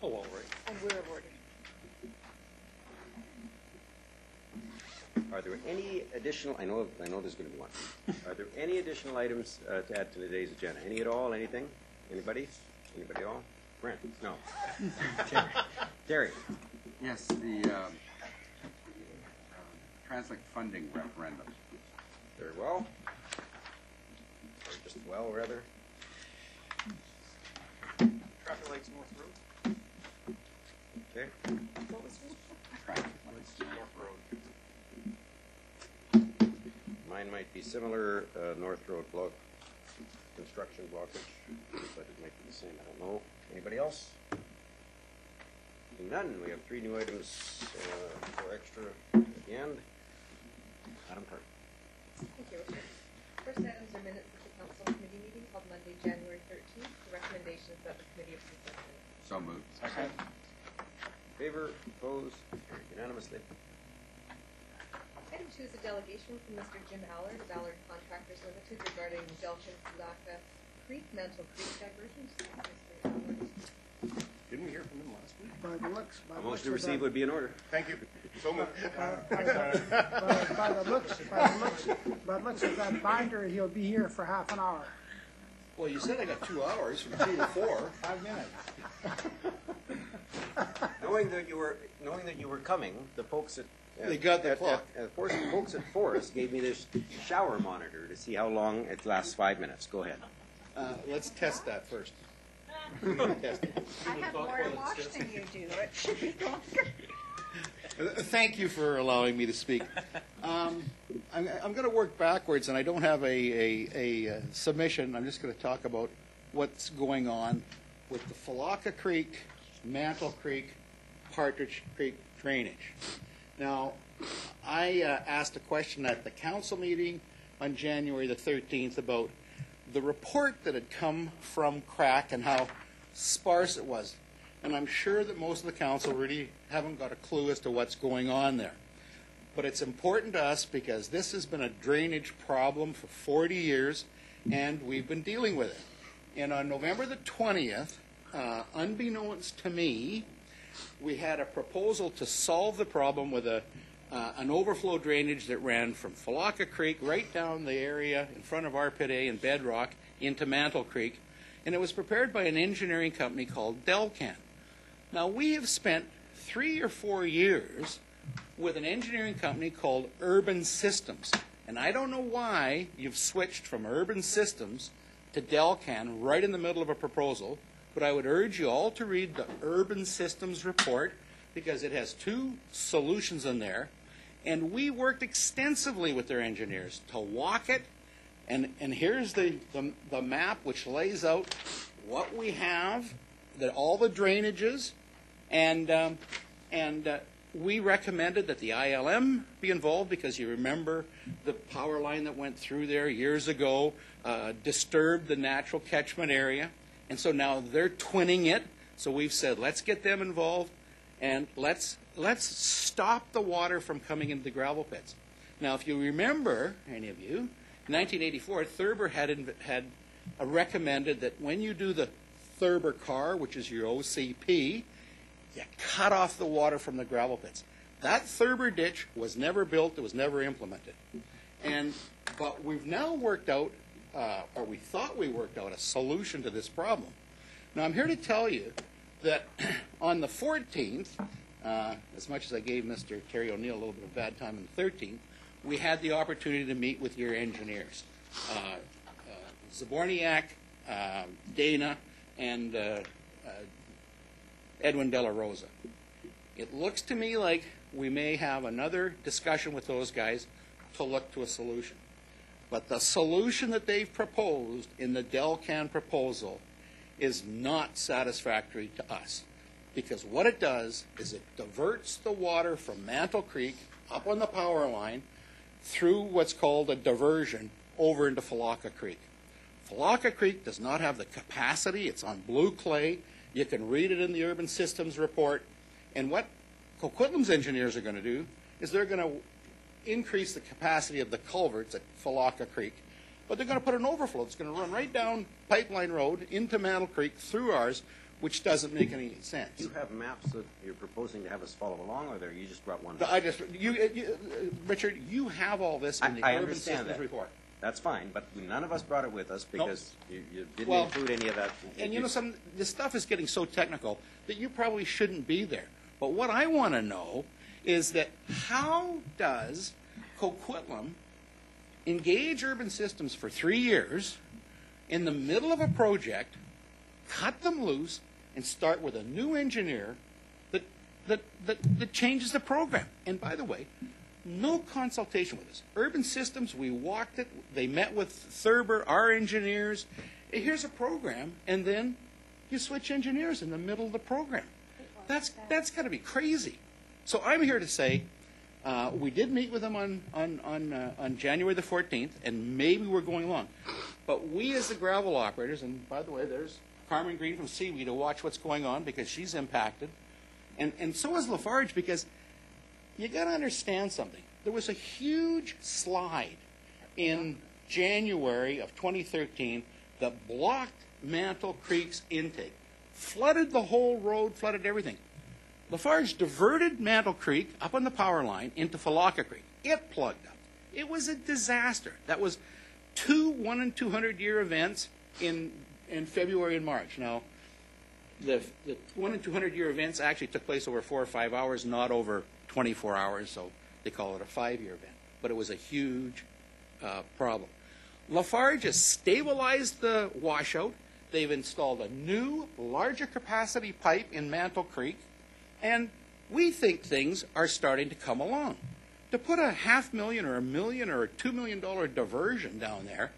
Oh, all right. And we're awarded. Are there any additional, I know there's going to be one. Are there any additional items to add to today's agenda? Any at all, anything? Anybody? Anybody at all? Brent? No. Terry? Yes, the TransLink funding referendum. Very well. Or just well, rather. Traffic lights North Road. Okay. What was it? North Road. Mine might be similar, North Road block, construction blockage, but it might be the same, I don't know. Anybody else? Seeing none, we have 3 new items for extra at the end. Madam Clerk. Thank you, Richard. First items are minutes of the council committee meeting held Monday, January 13th. The recommendation is that the committee approve them. So moved. Second. In favor, opposed, carried unanimously. Item 2 is a delegation from Mr. Jim Allard of Allard Contractors Limited regarding Delcan Fulawka Creek, Mantle Creek diversion. Didn't we hear from him last week? By the looks, A motion to receive would be in order. Thank you. So moved. by the looks of that binder, he'll be here for half an hour. Well, you said I got 2 hours from 2 to 4. 5 minutes. Knowing that you were coming, the folks at They got the clock. Folks at Forest gave me this shower monitor to see how long it lasts. 5 minutes. Go ahead. Let's test that first. Test it. I have more to wash than you do. It should be longer. Thank you for allowing me to speak. I'm going to work backwards, and I don't have a submission. I'm just going to talk about what's going on with the Fulawka Creek, Mantle Creek, Partridge Creek drainage. Now, I asked a question at the council meeting on January the 13th about the report that had come from CRAC and how sparse it was. And I'm sure that most of the council really haven't got a clue as to what's going on there. But it's important to us because this has been a drainage problem for 40 years, and we've been dealing with it. And on November the 20th, unbeknownst to me, we had a proposal to solve the problem with an overflow drainage that ran from Fulawka Creek right down the area in front of Arpit A and Bedrock into Mantle Creek, and it was prepared by an engineering company called Delcan. Now, we have spent 3 or 4 years with an engineering company called Urban Systems, and I don't know why you've switched from Urban Systems to Delcan right in the middle of a proposal, but I would urge you all to read the Urban Systems report because it has 2 solutions in there. And we worked extensively with their engineers to walk it. And here's the map which lays out what we have, all the drainages. And we recommended that the ILM be involved because you remember the power line that went through there years ago disturbed the natural catchment area. And so now they're twinning it. So we've said, let's get them involved and let's stop the water from coming into the gravel pits. Now, if you remember, any of you, in 1984, Thurber had recommended that when you do the Thurber car, which is your OCP, you cut off the water from the gravel pits. That Thurber ditch was never built. It was never implemented. But we've now worked out, or we thought we worked out, a solution to this problem. Now, I'm here to tell you that on the 14th, as much as I gave Mr. Terry O'Neill a little bit of bad time on the 13th, we had the opportunity to meet with your engineers. Zaborniak, Dana, and Edwin De La Rosa. It looks to me like we may have another discussion with those guys to look to a solution. But the solution that they've proposed in the Delcan proposal is not satisfactory to us. Because what it does is it diverts the water from Mantle Creek up on the power line through what's called a diversion over into Fulawka Creek. Fulawka Creek does not have the capacity. It's on blue clay. You can read it in the Urban Systems report. And what Coquitlam's engineers are going to do is they're going to increase the capacity of the culverts at Fulawka Creek. But they're going to put an overflow. It's going to run right down Pipeline Road into Mantle Creek through ours, which doesn't make any sense. Do you have maps that you're proposing to have us follow along, or you just brought one? Richard, you have all this in the I urban understand systems that. report. That's fine, but none of us brought it with us because you didn't Well, include any of that. And this stuff is getting so technical that you probably shouldn't be there. But what I want to know is that how does Coquitlam engage urban systems for 3 years in the middle of a project, cut them loose, and start with a new engineer that changes the program? And by the way, no consultation with us. Urban Systems, we walked it. They met with Thurber, our engineers. Here's a program, and then you switch engineers in the middle of the program. That's got to be crazy. So I'm here to say we did meet with them on January the 14th, and maybe we're going along. But we as the gravel operators, and by the way, there's Carmen Green from Seaweed to watch what's going on because she's impacted, and so is Lafarge, because you got to understand something. There was a huge slide in January of 2013 that blocked Mantle Creek's intake, flooded the whole road, flooded everything. Lafarge diverted Mantle Creek up on the power line into Fulawka Creek. It plugged up. It was a disaster. That was 2 1 in 200-year events in February and March. Now, the 1 in 200-year events actually took place over 4 or 5 hours, not over 24 hours, so they call it a 5-year event. But it was a huge problem. Lafarge has stabilized the washout. They've installed a new, larger capacity pipe in Mantle Creek, and we think things are starting to come along. To put a $500,000 or $1 million or a $2 million diversion down there,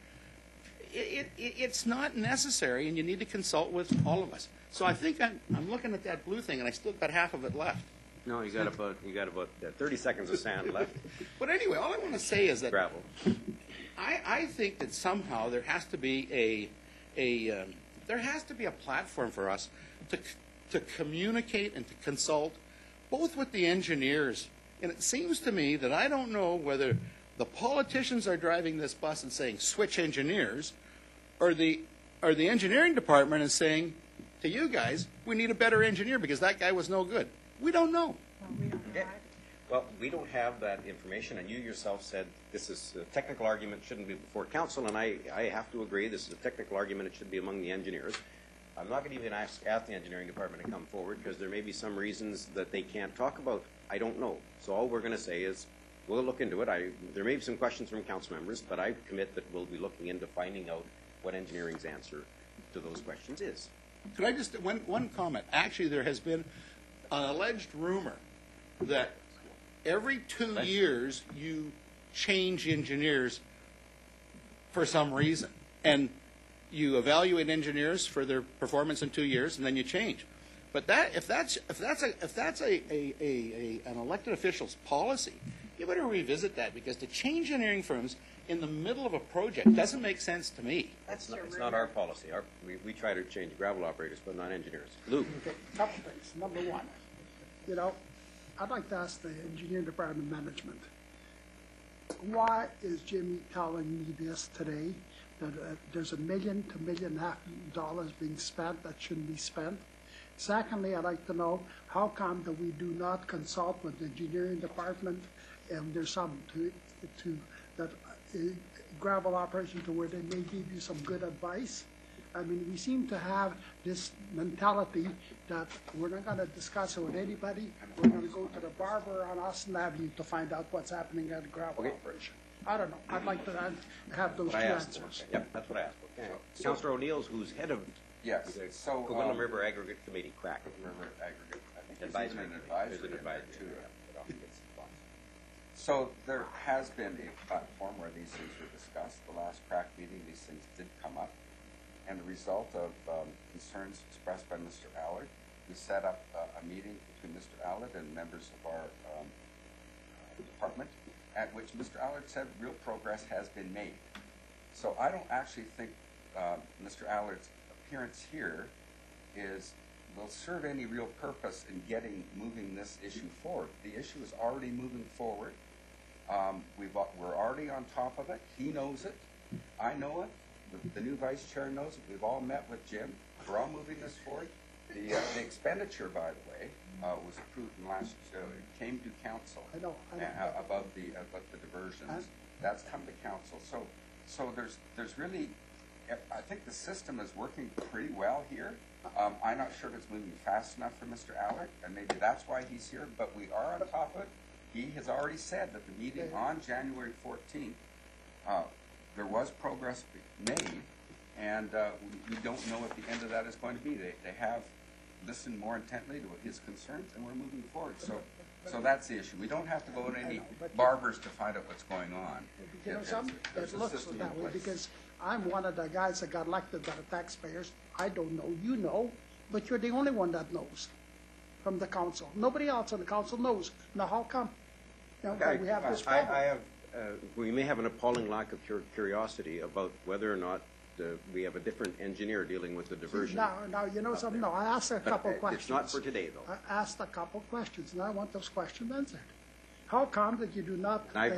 it's not necessary, and you need to consult with all of us. So I think I'm looking at that blue thing, and I still got half of it left. No, you got about 30 seconds of sand left. But anyway, all I want to say is that Gravel. I think that somehow there has to be a platform for us to communicate and to consult both with the engineers. And it seems to me that I don't know whether the politicians are driving this bus and saying switch engineers, or the engineering department is saying to you guys, we need a better engineer because that guy was no good. We don't know. Well, we don't Okay. know. Well, we don't have that information, and you yourself said this is a technical argument, shouldn't be before council, and I have to agree, this is a technical argument, it should be among the engineers. I'm not going to even ask the engineering department to come forward because there may be some reasons that they can't talk about. I don't know. So all we're going to say is we'll look into it. There may be some questions from council members, but I commit that we'll be looking into finding out what engineering's answer to those questions is. Could I just, one comment? Actually, there has been an alleged rumor that every 2 years you change engineers for some reason. And you evaluate engineers for their performance in 2 years, and then you change. But if that's an elected official's policy, you better revisit that, because to change engineering firms in the middle of a project doesn't make sense to me. It's not our policy. We try to change gravel operators, but not engineers. Luke. Okay, couple things. Number one, I'd like to ask the engineering department management, why is Jimmy telling me this today, that there's $1 million to $1.5 million being spent that shouldn't be spent? Secondly, I'd like to know, how come that we do not consult with the engineering department, and there's some gravel operation to where they may give you some good advice? I mean, we seem to have this mentality that we're not going to discuss it with anybody. We're going to go to the barber on Austin Avenue to find out what's happening at the gravel operation. I don't know. I'd like to have those two answers. Yep, that's what I asked. Okay. Councillor O'Neill's, who's head of Yes, so. Coquitlam River Aggregate Committee, crack. River Aggregate, I think Advisory. there's an advisory. There's an advisory. too. So there has been a platform where these things were discussed. The last crack meeting, these things did come up. And a result of concerns expressed by Mr. Allard, we set up a meeting between Mr. Allard and members of our department, at which Mr. Allard said real progress has been made. So I don't actually think Mr. Allard's appearance here will serve any real purpose in moving this issue forward. The issue is already moving forward. We're already on top of it. He knows it. I know it. The new vice chair knows it. We've all met with Jim. We're all moving this forward. The expenditure, by the way, was approved in last, came to council. I know. Above the diversions. That's come to council. So there's really, I think the system is working pretty well here. I'm not sure if it's moving fast enough for Mr. Allard, and maybe that's why he's here, but we are on top of it. He has already said that the meeting on January 14th, there was progress made, and we don't know what the end of that is going to be. They have listened more intently to his concerns, and we're moving forward. So that's the issue. We don't have to go to any barbers to find out what's going on. You know, it looks that way because I'm one of the guys that got elected by the taxpayers. I don't know, you know, but you're the only one that knows from the council. Nobody else on the council knows. Now, how come? You know, we have this problem. We may have an appalling lack of curiosity about whether or not we have a different engineer dealing with the diversion. Now, you know something? No, I asked a couple questions. It's not for today, though. I asked a couple questions, and I want those questions answered. How come that you do not? I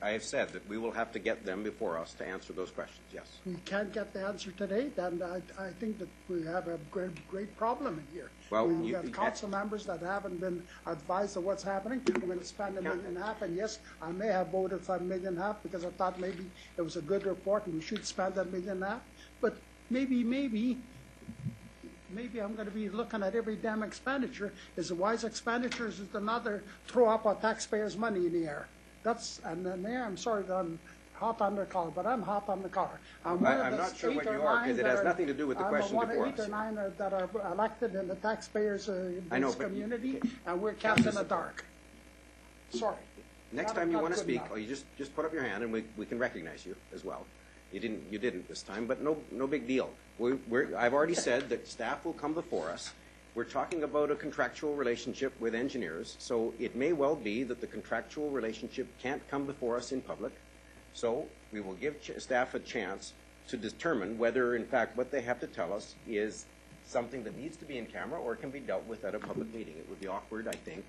have said that we will have to get them before us to answer those questions. Yes. We can't get the answer today. Then I think that we have a great problem in here. Well, we have council members that haven't been advised of what's happening. We're going to spend $1.5 million, and yes, I may have voted for $1.5 million because I thought maybe it was a good report and we should spend $1.5 million. But maybe I'm going to be looking at every damn expenditure. Is it wise expenditures? Is another throw up our taxpayers' money in the air? And then there, I'm sorry that I'm hot on the collar, but I'm hot on the collar. I'm not sure what you are, because it has nothing to do with the question before us. I'm one of 8 or 9 that are elected in the taxpayers' community, and we're kept in the dark. Sorry. Next time you want to speak, you just put up your hand, and we can recognize you as well. You didn't this time, but no big deal. I've already said that staff will come before us. We're talking about a contractual relationship with engineers, so it may well be that the contractual relationship can't come before us in public. So we will give staff a chance to determine whether, in fact, what they have to tell us is something that needs to be in camera or can be dealt with at a public meeting. It would be awkward, I think,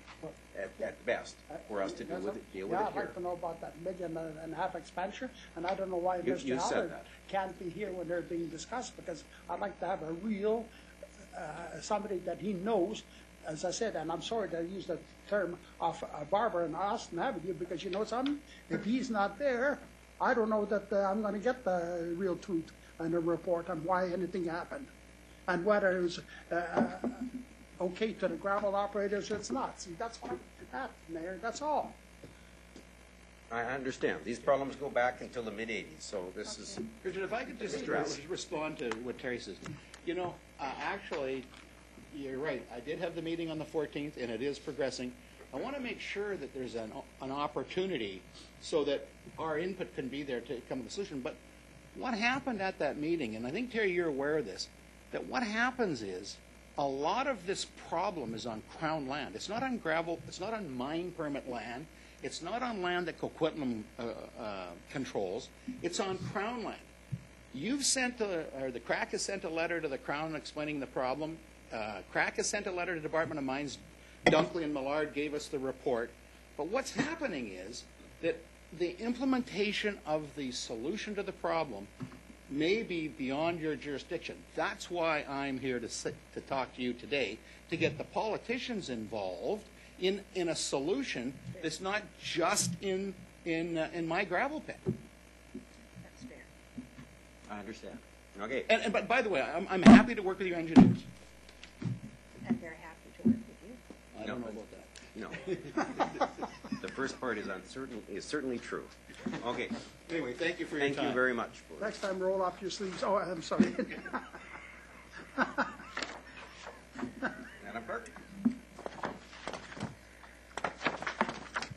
at best, for us to deal with it here. I'd like to know about that $1.5 million expenditure, and I don't know why Mr. Allard can't be here when they're being discussed, because I'd like to have a real, somebody that he knows, as I said, and I'm sorry that I used the term of a barber in Austin Avenue, because you know something? If he's not there, I don't know that I'm going to get the real truth and a report on why anything happened. And whether it was okay to the gravel operators or it's not. See, that's what I'm at, Mayor. That's all. I understand. These problems go back until the mid-'80s, so this is... Richard, if I could just respond to what Terry says. You know, actually, you're right. I did have the meeting on the 14th, and it is progressing. I want to make sure that there's an opportunity so that our input can be there to come to a solution. But what happened at that meeting, and I think, Terry, you're aware of this, that what happens is a lot of this problem is on Crown land. It's not on gravel. It's not on mine permit land. It's not on land that Coquitlam controls. It's on Crown land. You've sent, or the CRAC has sent a letter to the Crown explaining the problem. CRAC has sent a letter to the Department of Mines. Dunkley and Allard gave us the report. But what's happening is that the implementation of the solution to the problem may be beyond your jurisdiction. That's why I'm here to talk to you today, to get the politicians involved in a solution that's not just in my gravel pit. That's fair. I understand. Okay. But by the way, I'm happy to work with your engineers. I'm very happy to work with you. I don't know about that. No. The first part is certainly true. Okay. Anyway, thank you for your time. Thank you very much. Next time, roll up your sleeves. Oh, I'm sorry. Madam Clerk?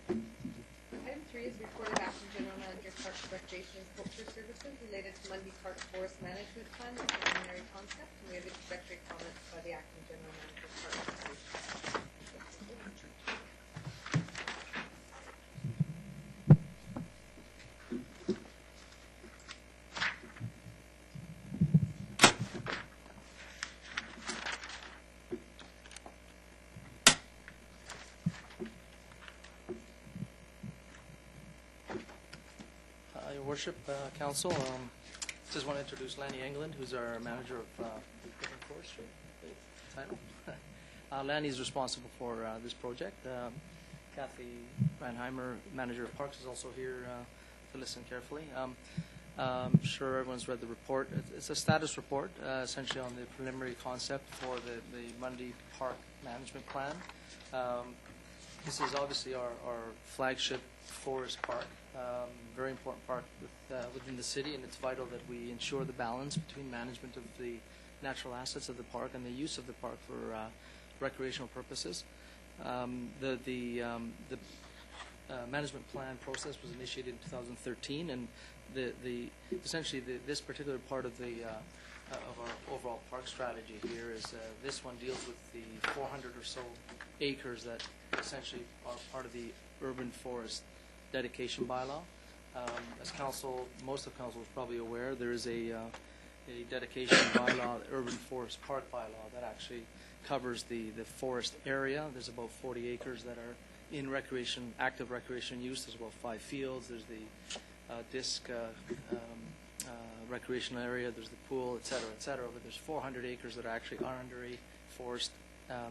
Item 3 is report of acting general manager, Parks, Recreation, and Culture Services related to Mundy Park Forest Management Plan and preliminary concept. And we have introductory comments by the acting general manager, Parks. Your Worship, Council, just want to introduce Lanny England, who's our manager of Forestry. title. Lanny is responsible for this project. Kathy Reinheimer, manager of parks, is also here to listen carefully. I'm sure everyone's read the report. It's a status report, essentially on the preliminary concept for the Mundy Park Management Plan. This is obviously our flagship forest park, very important park within the city, and it's vital that we ensure the balance between management of the natural assets of the park and the use of the park for recreational purposes. The management plan process was initiated in 2013, and essentially this particular part of our overall park strategy here is this one deals with the 400 or so acres that essentially are part of the urban forest dedication bylaw. As most of council is probably aware, there is a dedication bylaw, the urban forest park bylaw, that actually covers the forest area. There's about 40 acres that are in active recreation use. There's about 5 fields. There's the disc recreational area. There's the pool, et cetera. But there's 400 acres that actually are under a forest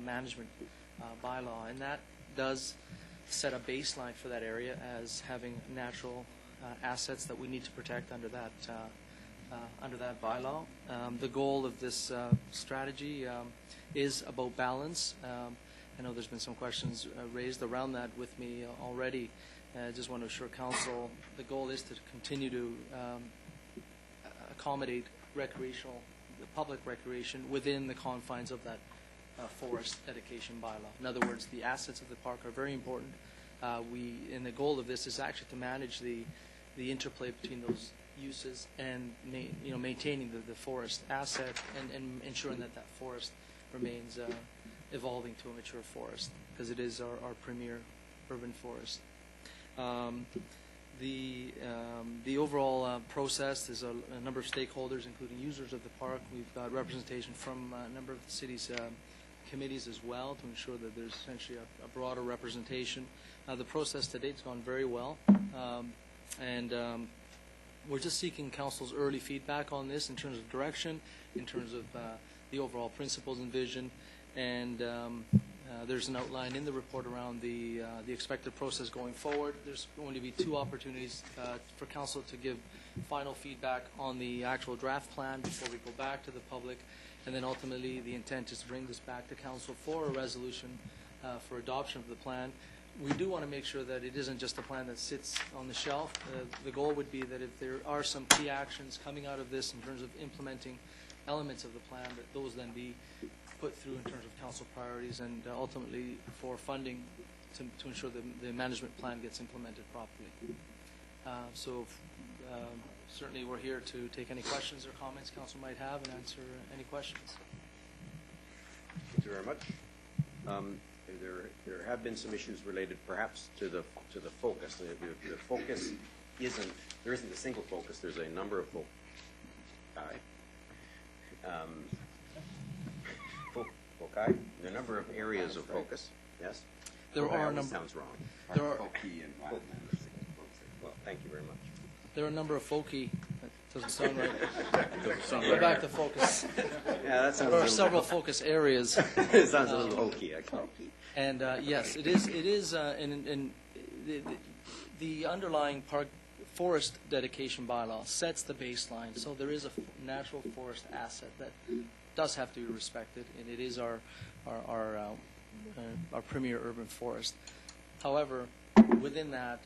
management bylaw, and that does set a baseline for that area as having natural assets that we need to protect under that bylaw. The goal of this strategy is about balance. I know there's been some questions raised around that with me already. I just want to assure council the goal is to continue to accommodate public recreation within the confines of that forest dedication bylaw. In other words, the assets of the park are very important. And the goal of this is actually to manage the interplay between those uses and maintaining the forest asset and ensuring that forest remains evolving to a mature forest, because it is our premier urban forest. The overall process is a number of stakeholders, including users of the park. We've got representation from a number of the city's committees as well to ensure that there's essentially a broader representation. The process to date has gone very well, and we're just seeking council's early feedback on this in terms of direction, in terms of the overall principles and vision, and there's an outline in the report around the expected process going forward. There's going to be 2 opportunities for council to give final feedback on the actual draft plan before we go back to the public, and then ultimately the intent is to bring this back to council for a resolution for adoption of the plan. We do want to make sure that it isn't just a plan that sits on the shelf. The goal would be that if there are some key actions coming out of this in terms of implementing elements of the plan, that those then be put through in terms of council priorities and ultimately for funding to ensure the management plan gets implemented properly. Certainly we're here to take any questions or comments council might have and answer any questions. Thank you very much. There have been some issues related perhaps to the focus. The focus there isn't a single focus. There's a number of foci. Foci. There are a number of areas of focus. Yes. There are a number. Sounds wrong. There are. Well, thank you very much. There are a number of foci. That doesn't sound right. Go back to focus. Yeah, that sounds. There are several focus areas. It sounds a little hokey, actually. And yes, it is. The underlying forest dedication bylaw sets the baseline. So there is a natural forest asset that does have to be respected, and it is our premier urban forest. However, within that,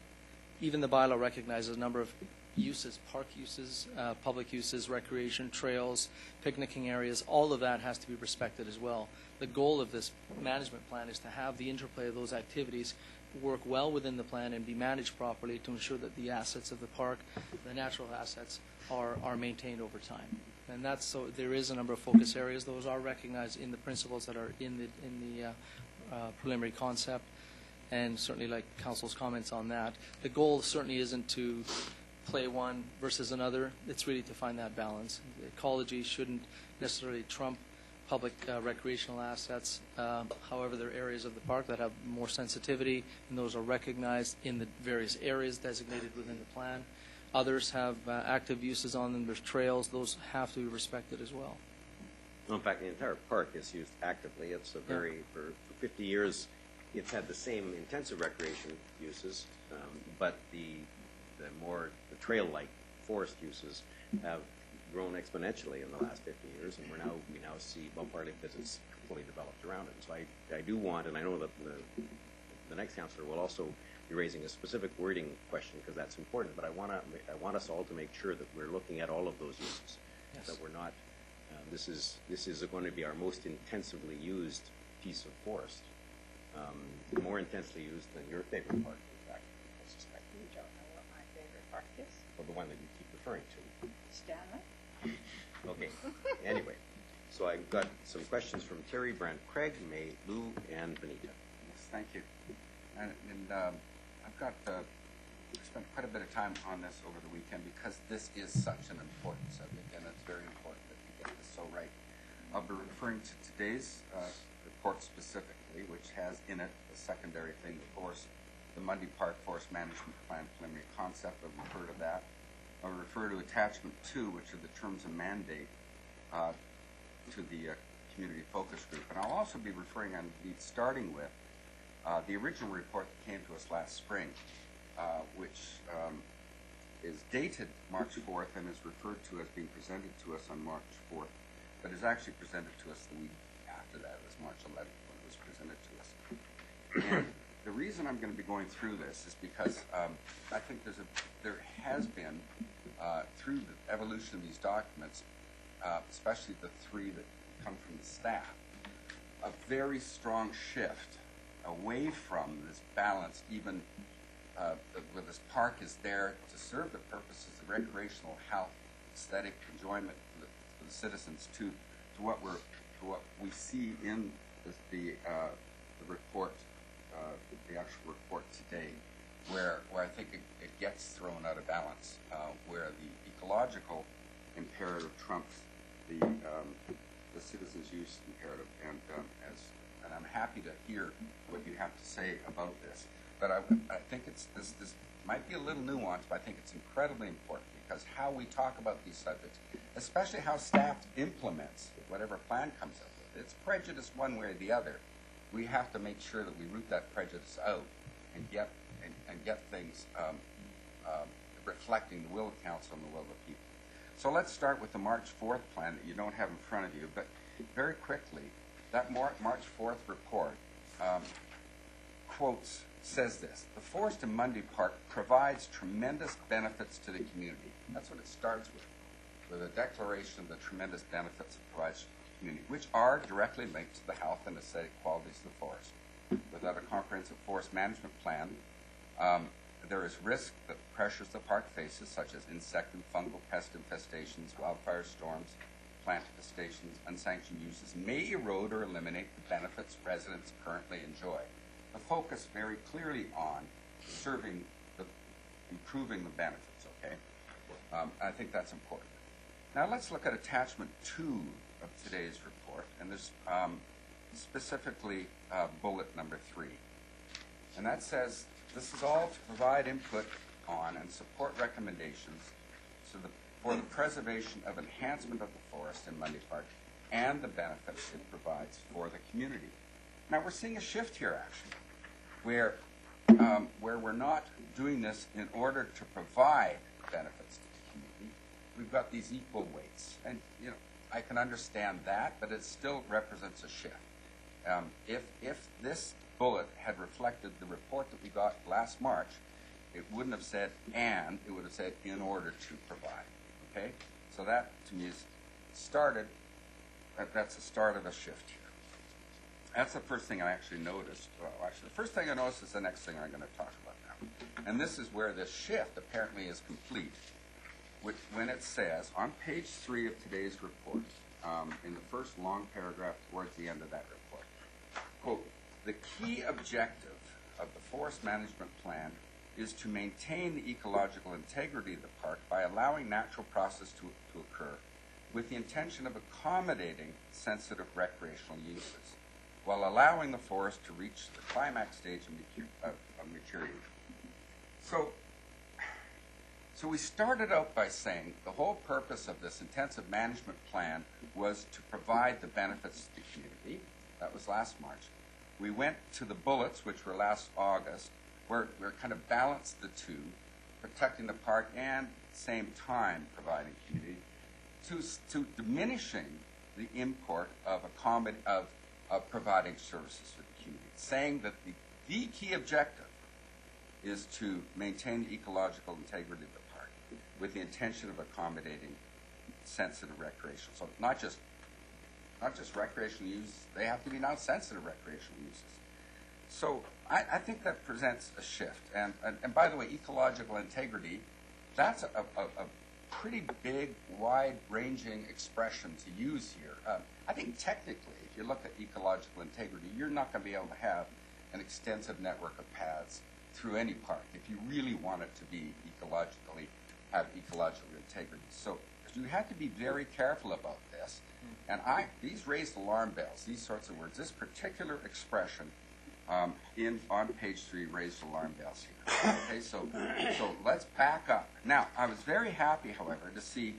even the bylaw recognizes a number of uses, park uses, public uses, recreation, trails, picnicking areas. All of that has to be respected as well. The goal of this management plan is to have the interplay of those activities work well within the plan and be managed properly to ensure that the assets of the park, the natural assets, are maintained over time. And that's so. There is a number of focus areas. Those are recognized in the principles that are in the preliminary concept, and certainly like council's comments on that. The goal certainly isn't to play one versus another. It's really to find that balance. Ecology shouldn't necessarily trump public recreational assets. However, there are areas of the park that have more sensitivity, and those are recognized in the various areas designated within the plan. Others have active uses on them. There's trails. Those have to be respected as well. Well, in fact, the entire park is used actively. It's a very, for 50 years, it's had the same intensive recreation uses, but the trail-like forest uses have grown exponentially in the last 50 years, and we now see, well, partly because it's fully developed around it. So I do want, and I know that the next councillor will also be raising a specific wording question because that's important, but I want us all to make sure that we're looking at all of those uses, that we're not, this is going to be our most intensively used piece of forest, more intensely used than your favorite park, in fact, I suspect. You don't know what my favorite park is? Or the one that you keep referring to. Stanley? Okay, anyway, so I've got some questions from Terry, Brant, Craig, May, Lou, and Benita. Yes, thank you. And I've spent quite a bit of time on this over the weekend because this is such an important subject, and it's very important that we get this so right. I'll be referring to today's report specifically, which has in it the secondary thing, of course, the Mundy Park Forest Management Plan preliminary concept. I'll refer to that. I'll refer to attachment 2, which are the terms of mandate to the community focus group. And I'll also be referring on starting with the original report that came to us last spring, which is dated March 4th and is referred to as being presented to us on March 4th, but is actually presented to us the week after that. It was March 11th when it was presented to us. And the reason I'm going to be going through this is because I think there has been, through the evolution of these documents, especially the 3 that come from the staff, a very strong shift away from this balance, even where this park is there to serve the purposes of recreational health, aesthetic enjoyment for the citizens, to what we see in the report, the actual report today, where I think it gets thrown out of balance, where the ecological imperative trumps the citizens' use imperative, and I'm happy to hear what you have to say about this. But I think this might be a little nuanced, but I think it's incredibly important because how we talk about these subjects, especially how staff implements whatever plan comes up with, it's prejudice one way or the other. We have to make sure that we root that prejudice out and get things reflecting the will of council and the will of the people. So let's start with the March 4th plan that you don't have in front of you, but very quickly, that March 4th report says this: the forest in Mundy Park provides tremendous benefits to the community. That's what it starts with a declaration of the tremendous benefits it provides to the community, which are directly linked to the health and aesthetic qualities of the forest. Without a comprehensive forest management plan, there is risk that pressures the park faces, such as insect and fungal pest infestations, wildfire storms, plant infestations, unsanctioned uses, may erode or eliminate the benefits residents currently enjoy. The focus very clearly on improving the benefits, okay? I think that's important. Now let's look at attachment 2 of today's report, and there's specifically bullet number 3. And that says, this is all to provide input on and support recommendations for the preservation of enhancement of the forest in Mundy Park and the benefits it provides for the community. Now we're seeing a shift here, actually, where we're not doing this in order to provide benefits to the community. We've got these equal weights, and I can understand that, but it still represents a shift. If this bullet had reflected the report that we got last March, it wouldn't have said "and," it would have said "in order to provide." Okay, so that to me is that's the start of a shift here. That's the first thing I actually noticed. Well, actually, the first thing I noticed is the next thing I'm going to talk about now, and this is where this shift apparently is complete. When it says on page 3 of today's report, in the first long paragraph towards the end of that report, quote, "The key objective of the forest management plan is to maintain the ecological integrity of the park by allowing natural process to occur with the intention of accommodating sensitive recreational uses while allowing the forest to reach the climax stage of maturity." So we started out by saying the whole purpose of this intensive management plan was to provide the benefits to the community. That was last March. We went to the bullets, which were last August, where we kind of balanced the two, protecting the park and at the same time providing community, to diminishing the import of providing services for the community, saying that the key objective is to maintain the ecological integrity of the park with the intention of accommodating sensitive recreation. So not just recreational use, they have to be non-sensitive recreational uses. So I think that presents a shift. And by the way, ecological integrity, that's a pretty big, wide-ranging expression to use here. I think technically, if you look at ecological integrity, you're not going to be able to have an extensive network of paths through any park if you really want it to be have ecological integrity. So you have to be very careful about this. And these raised alarm bells, these sorts of words. This particular expression on page 3 raised alarm bells here. Okay, so let's back up. Now, I was very happy, however, to see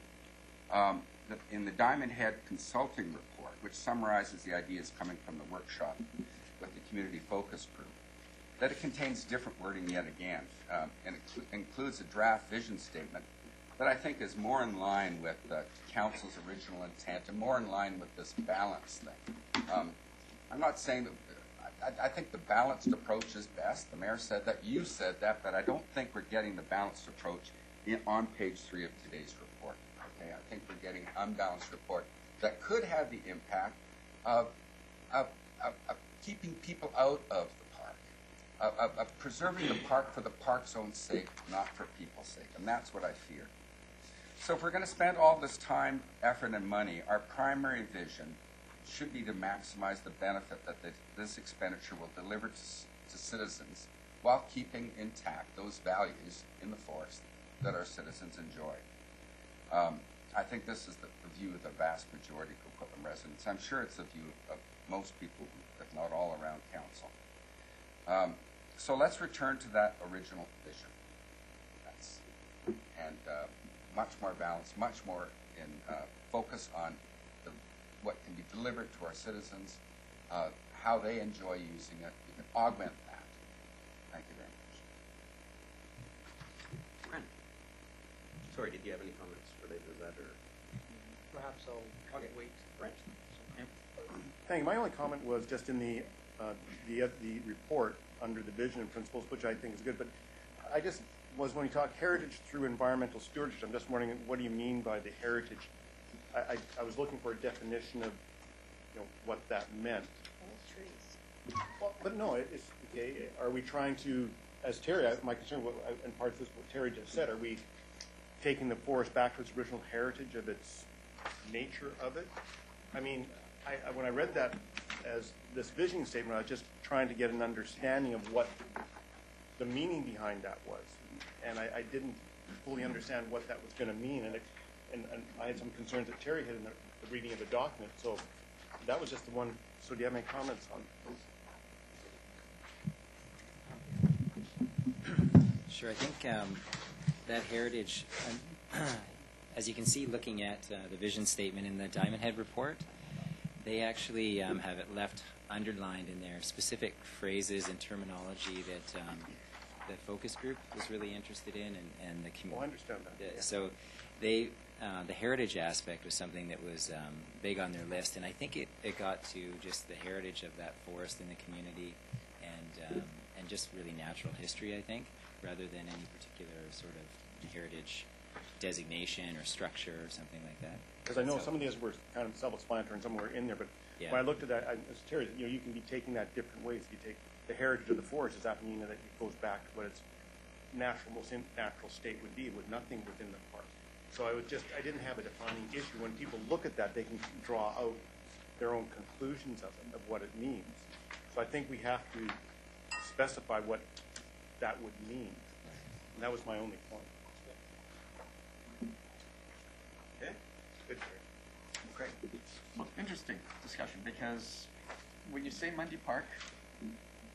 that in the Diamond Head Consulting Report, which summarizes the ideas coming from the workshop with the community focus group, that it contains different wording yet again, and includes a draft vision statement that I think is more in line with the council's original intent and more in line with this balance thing. I'm not saying that I think the balanced approach is best. The mayor said that, you said that, but I don't think we're getting the balanced approach on page 3 of today's report. Okay, I think we're getting an unbalanced report that could have the impact of keeping people out of the park, of preserving the park for the park's own sake, not for people's sake, and that's what I fear. So if we're going to spend all this time, effort, and money, our primary vision should be to maximize the benefit that this expenditure will deliver to citizens while keeping intact those values in the forest that our citizens enjoy. I think this is the view of the vast majority of Coquitlam residents. I'm sure it's the view of most people, if not all around council. So let's return to that original vision. Much more balanced, much more in focus on what can be delivered to our citizens, how they enjoy using it. We can augment that. Thank you very much. Brent. Sorry, did you have any comments related to that? Or? Perhaps I'll wait. Brent. Thank you. My only comment was just in the report under the vision and principles, which I think is good, but I just was, when you talk heritage through environmental stewardship, I'm just wondering, what do you mean by the heritage? I was looking for a definition of, what that meant. Trees. Well, but no, it's okay. Are we trying to, as Terry, my concern, and part of this, what Terry just said, are we taking the forest back to its original heritage of its nature of it? I mean, when I read that as this vision statement, I was just trying to get an understanding of what the meaning behind that was. And I didn't fully understand what that was going to mean. And I had some concerns that Terry had in the reading of the document. So that was just the one. So do you have any comments on those? Sure. I think that heritage, as you can see looking at the vision statement in the Diamond Head report, they actually have it left underlined in there, specific phrases and terminology that the focus group was really interested in, and the community. Oh, I understand that. So they, the heritage aspect was something that was big on their list, and I think it got to just the heritage of that forest in the community, and just really natural history, I think, rather than any particular sort of heritage designation or structure or something like that. Because I know some of these were kind of self-explanatory and some were in there, but Yeah. when I looked at that, as Terry, you can be taking that different ways. You take the heritage of the forest, does that mean that it goes back to what its most natural state would be, with nothing within the park? So I didn't have a defining issue. When people look at that, they can draw out their own conclusions of what it means. So I think we have to specify what that would mean. And that was my only point. Okay. Good, Terry. Great. Well, interesting discussion, because when you say Mundy Park,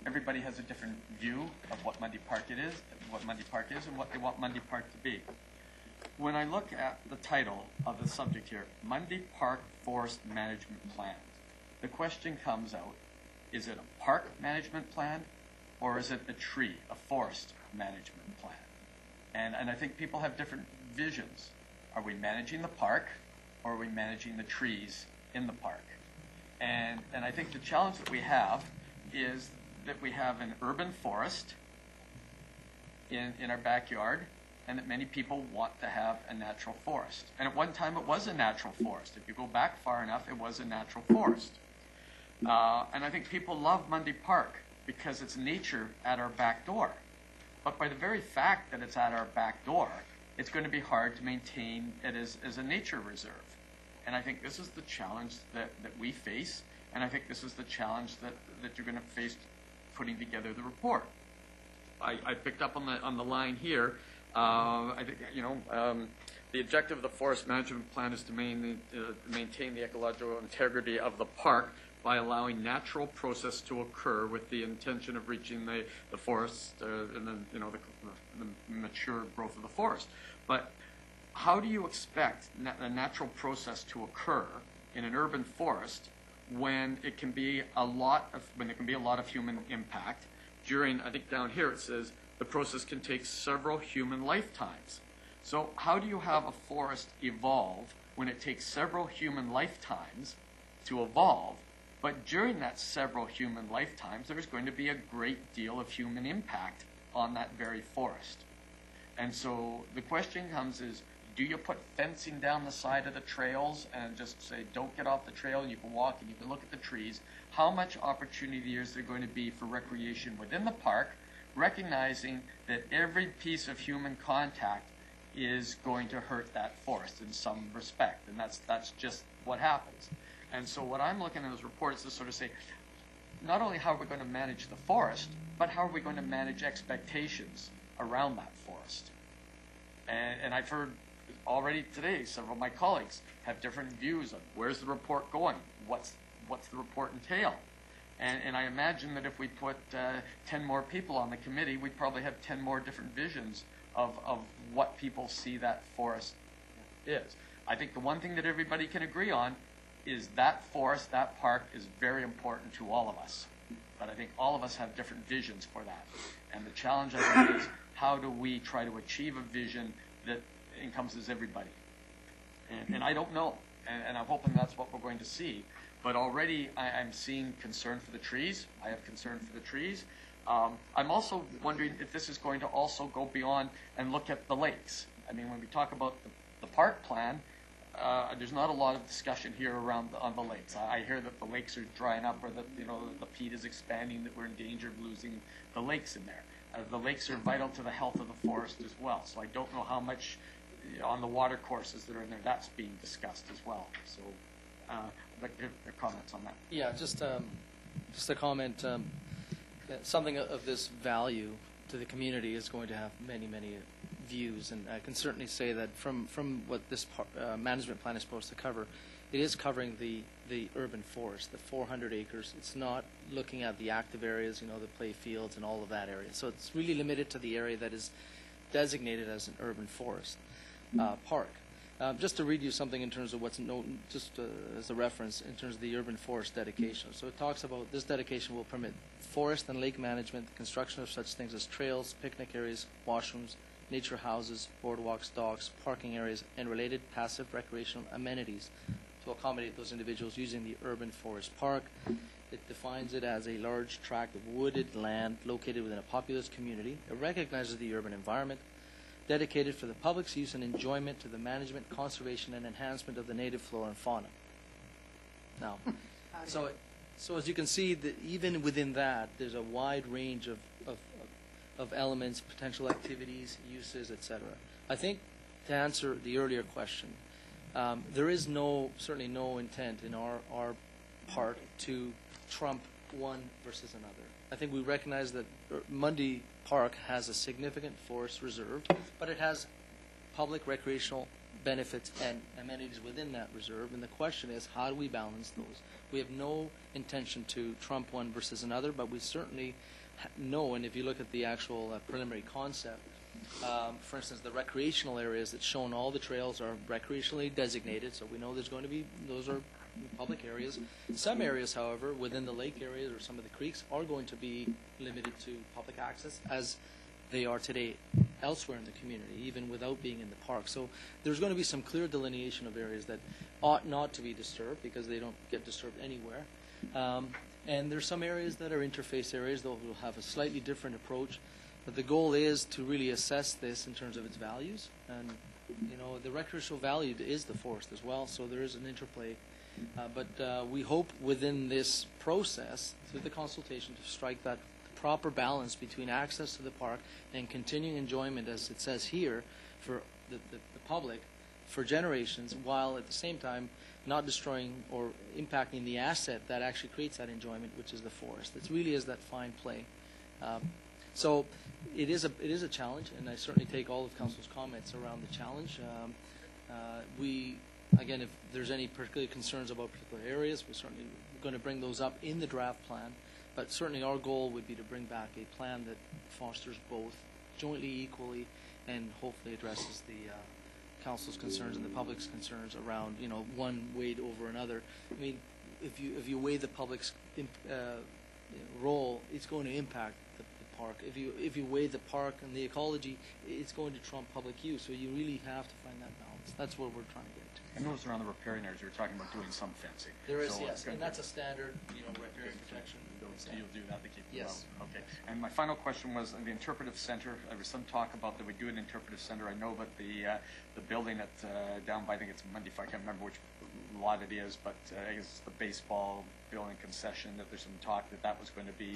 everybody has a different view of what Mundy Park it is, what Mundy Park is, and what they want Mundy Park to be. when I look at the title of the subject here, Mundy Park Forest Management Plan, the question comes out, is it a park management plan or is it a forest management plan? And I think people have different visions. Are we managing the park or are we managing the trees in the park? And I think the challenge that we have is that we have an urban forest in our backyard, and that many people want to have a natural forest. And at one time it was a natural forest. If you go back far enough, it was a natural forest. And I think people love Mundy Park because it's nature at our back door. But by the very fact that it's at our back door, it's going to be hard to maintain it as a nature reserve. And I think this is the challenge that we face, and I think this is the challenge that you're going to face putting together the report. I picked up on the line here. I think the objective of the forest management plan is to maintain the ecological integrity of the park by allowing natural process to occur with the intention of reaching the forest and then the mature growth of the forest. But how do you expect a natural process to occur in an urban forest when it can be a lot of human impact? During, I think down here it says, the process can take several human lifetimes. So how do you have a forest evolve when it takes several human lifetimes to evolve, but during that several human lifetimes there's going to be a great deal of human impact on that very forest? And so the question comes is, do you put fencing down the side of the trails and just say, don't get off the trail, and you can walk and you can look at the trees? How much opportunity is there going to be for recreation within the park, recognizing that every piece of human contact is going to hurt that forest in some respect? And that's just what happens. And so what I'm looking at in this report is to sort of say, not only how are we going to manage the forest, but how are we going to manage expectations around that forest? And I've heard already today, several of my colleagues have different views of where's the report going, what's the report entail. And I imagine that if we put 10 more people on the committee, we'd probably have 10 more different visions of what people see that forest is. I think the one thing that everybody can agree on is that forest, that park, is very important to all of us. But I think all of us have different visions for that. And the challenge, I think, is how do we try to achieve a vision that encompasses everybody? And I don't know. And I'm hoping that's what we're going to see. But already I'm seeing concern for the trees. I have concern for the trees. I'm also wondering if this is going to also go beyond and look at the lakes. I mean, when we talk about the park plan, there's not a lot of discussion here on the lakes. I hear that the lakes are drying up, or that the peat is expanding, that we're in danger of losing the lakes in there. The lakes are vital to the health of the forest as well. So I don't know how much on the water courses that are in there that's being discussed as well. So I'd like to hear their comments on that. Yeah, just a comment. Something of this value to the community is going to have many, many views, and I can certainly say that from what this management plan is supposed to cover, it is covering the urban forest, the 400 acres. It's not looking at the active areas, the play fields and all of that area. So it's really limited to the area that is designated as an urban forest park. Just to read you something in terms of what's known, just as a reference in terms of the urban forest dedication. So it talks about this dedication will permit forest and lake management, the construction of such things as trails, picnic areas, washrooms, nature houses, boardwalks, docks, parking areas, and related passive recreational amenities to accommodate those individuals using the urban forest park. It defines it as a large tract of wooded land located within a populous community. It recognizes the urban environment, dedicated for the public's use and enjoyment to the management, conservation, and enhancement of the native flora and fauna. Now, so as you can see, that even within that, there's a wide range of elements, potential activities, uses, etc. I think to answer the earlier question, there is certainly no intent in our part to trump one versus another. I think we recognize that Mundy Park has a significant forest reserve, but it has public recreational benefits and amenities within that reserve, and the question is, how do we balance those? We have no intention to trump one versus another, but we certainly know, and if you look at the actual preliminary concept, For instance, the recreational areas that's shown, all the trails are recreationally designated, so we know there's going to be, those are public areas. Some areas, however, within the lake areas or some of the creeks are going to be limited to public access as they are today elsewhere in the community, even without being in the park. So there's going to be some clear delineation of areas that ought not to be disturbed because they don't get disturbed anywhere. And there's some areas that are interface areas that will have a slightly different approach. But the goal is to really assess this in terms of its values. And, you know, the recreational value is the forest as well, so there is an interplay. But we hope within this process, through the consultation, to strike that proper balance between access to the park and continuing enjoyment, as it says here, for the public for generations, while at the same time not destroying or impacting the asset that actually creates that enjoyment, which is the forest. It really is that fine play. So it is a challenge, and I certainly take all of Council's comments around the challenge. We, again, if there's any particular concerns about particular areas, we're certainly going to bring those up in the draft plan. But certainly our goal would be to bring back a plan that fosters both jointly, equally, and hopefully addresses the Council's concerns and the public's concerns around, you know, one weighed over another. I mean, if you weigh the public's role, it's going to impact the park. If you weigh the park and the ecology, it's going to trump public use. So you really have to find that balance. That's what we're trying to get to. I noticed around the riparian areas you were talking about doing some fencing. There is, So yes, and that's a standard, you know, riparian protection. So you'll do that to keep them Yes. out? Okay. And my final question was the interpretive center. There was some talk about that we do an interpretive center. I know about the building at down by, I think it's Mundy, I can't remember which lot it is, but I guess it's the baseball building concession, that there's some talk that that was going to be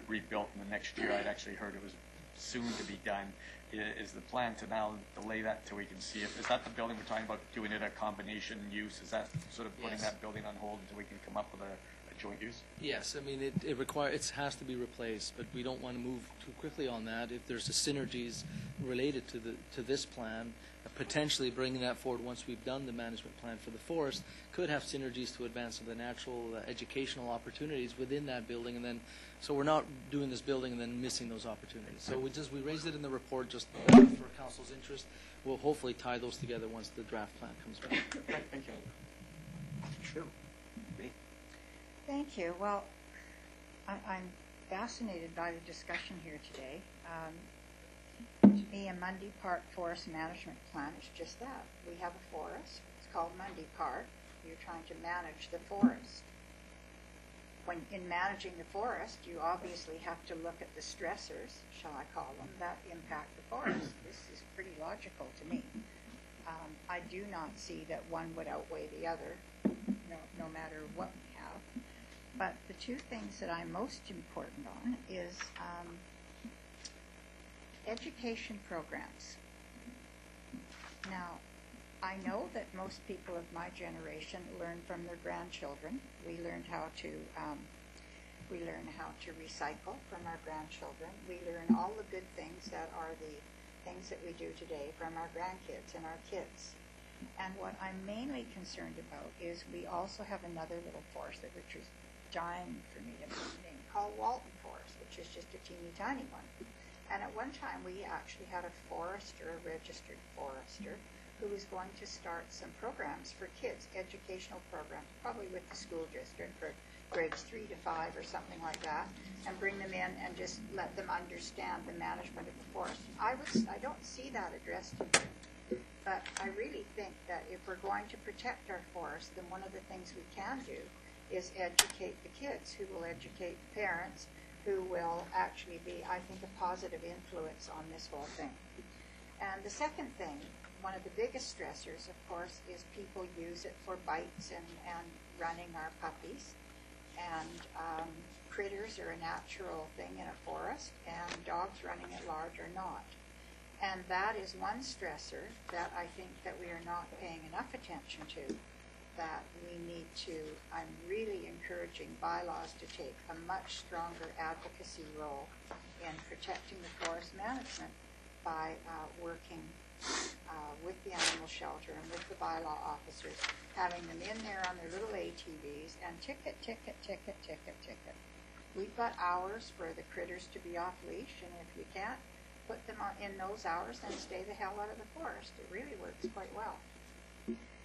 rebuilt in the next year. I'd actually heard it was soon to be done. Is the plan to now delay that until we can see it? Is that the building we're talking about, doing it a combination use? Is that sort of putting Yes. that building on hold until we can come up with a joint use? Yes, I mean, it has to be replaced, but we don't want to move too quickly on that. If there's the synergies related to this plan, potentially bringing that forward once we've done the management plan for the forest could have synergies to advance some of the natural educational opportunities within that building, and then so we're not doing this building and then missing those opportunities. So we raised it in the report just for Council's interest. We'll hopefully tie those together once the draft plan comes back. Thank you. Sure. Thank you. Well, I'm fascinated by the discussion here today. To me, a Mundy Park Forest Management Plan is just that. We have a forest. It's called Mundy Park. You're trying to manage the forest. When in managing the forest, you obviously have to look at the stressors, shall I call them, that impact the forest. This is pretty logical to me. I do not see that one would outweigh the other, no matter what we have. But the two things that I'm most important on is education programs. Now, I know that most people of my generation learn from their grandchildren. We learn how to recycle from our grandchildren. We learn all the good things that are the things that we do today from our grandkids and our kids. And what I'm mainly concerned about is we also have another little forest that Richard's dying for me to name, called Walton Forest, which is just a teeny tiny one. And at one time we actually had a forester, a registered forester, who was going to start some programs for kids, educational programs, probably with the school district for grades 3 to 5 or something like that, and bring them in and just let them understand the management of the forest. I don't see that addressed in here, but I really think that if we're going to protect our forest, then one of the things we can do is educate the kids, who will educate the parents, who will actually be, I think, a positive influence on this whole thing. And the second thing, one of the biggest stressors, of course, is people use it for bites and running our puppies. And critters are a natural thing in a forest, and dogs running at large are not. And that is one stressor that I think that we are not paying enough attention to, that we need to, I'm really encouraging bylaws to take a much stronger advocacy role in protecting the forest management by working with the animal shelter and with the bylaw officers, having them in there on their little ATVs and ticket. We've got hours for the critters to be off leash, and if you can't put them on in those hours and stay the hell out of the forest. It really works quite well.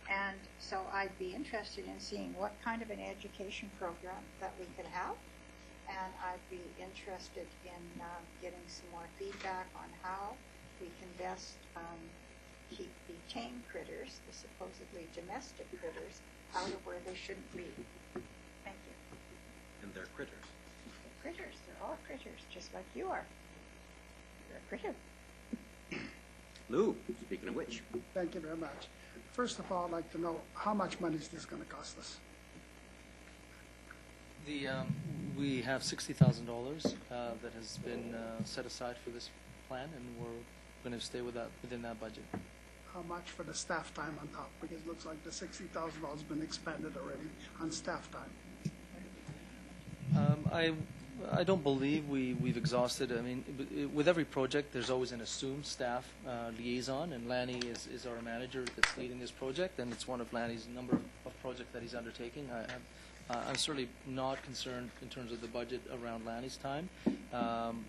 And so I'd be interested in seeing what kind of an education program that we could have. And I'd be interested in getting some more feedback on how we can best keep the tame critters, the supposedly domestic critters, out of where they shouldn't be. Thank you. And they're critters. They're critters. They're all critters, just like you are. You're a critter. Lou, speaking of which. Thank you very much. First of all, I'd like to know how much money is this going to cost us? We have $60,000 that has been set aside for this plan, and we're going to stay within that budget. How much for the staff time on top? Because it looks like the $60,000 has been expended already on staff time. I don't believe we've exhausted. I mean, with every project, there's always an assumed staff liaison, and Lanny is our manager that's leading this project, and it's one of Lanny's number of projects that he's undertaking. I'm certainly not concerned in terms of the budget around Lanny's time,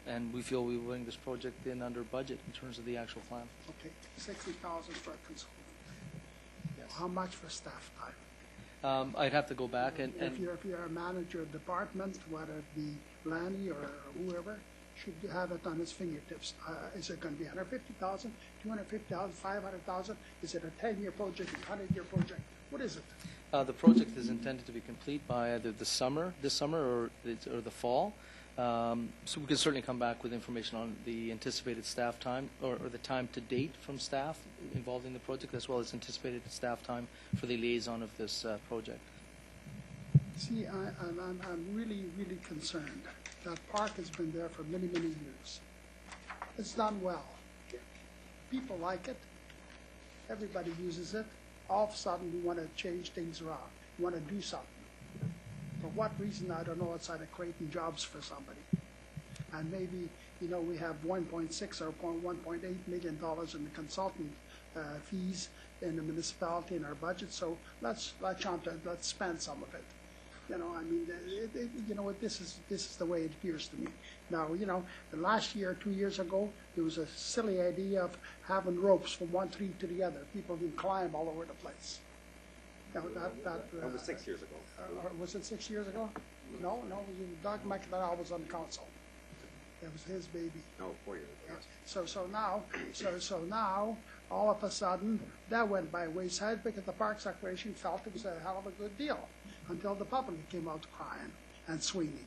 and we feel we will bring this project in under budget in terms of the actual plan. Okay, $60,000 for a consultant. Yes. How much for staff time? I'd have to go back and if you're a manager of department, whether it be Lanny or whoever, should have it on his fingertips. Is it going to be $150,000, $250,000, $500,000? Is it a 10-year project, a 100-year project? What is it? The project is intended to be complete by either this summer, or the fall. So we can certainly come back with information on the anticipated staff time, or the time to date from staff involved in the project, as well as anticipated staff time for the liaison of this project. See, I'm really, really concerned. That park has been there for many, many years. It's done well. People like it. Everybody uses it. All of a sudden, we want to change things around. We want to do something. For what reason, I don't know, outside of creating jobs for somebody. And maybe, we have $1.6 or $1.8 million in the consultant fees in the municipality in our budget, so let's spend some of it. This is the way it appears to me. Now, the last year, 2 years ago, there was a silly idea of having ropes from one tree to the other. People can climb all over the place. That was 6 years ago. Was it 6 years ago? No, Doug McDowell was on council. It was his baby. No, 4 years ago. Yes. So now, all of a sudden, that went by wayside because the Parks Corporation felt it was a hell of a good deal until the public came out crying and swinging.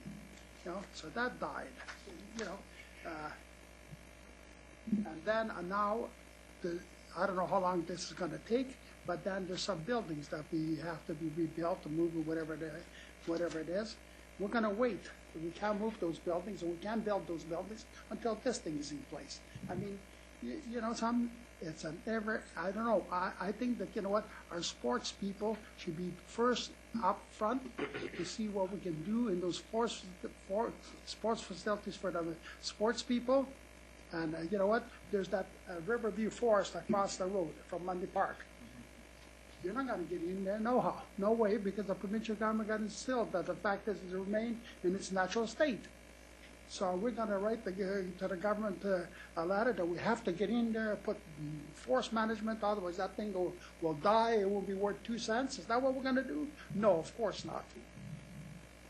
So that died. And then now, I don't know how long this is going to take, but then there's some buildings that we have to be rebuilt or moved or whatever it is. We're going to wait. We can't move those buildings, and we can't build those buildings until this thing is in place. I mean, it's an ever, I don't know. I think that, our sports people should be first up front to see what we can do in those sports facilities for the sports people. And there's that Riverview Forest across the road from Mundy Park. You're not going to get in there, no way, because the provincial government got instilled that the fact is it remain in its natural state. So we're going to write to the government a letter that we have to get in there, put forest management, otherwise that thing will die, it will be worth 2 cents. Is that what we're going to do? No, of course not.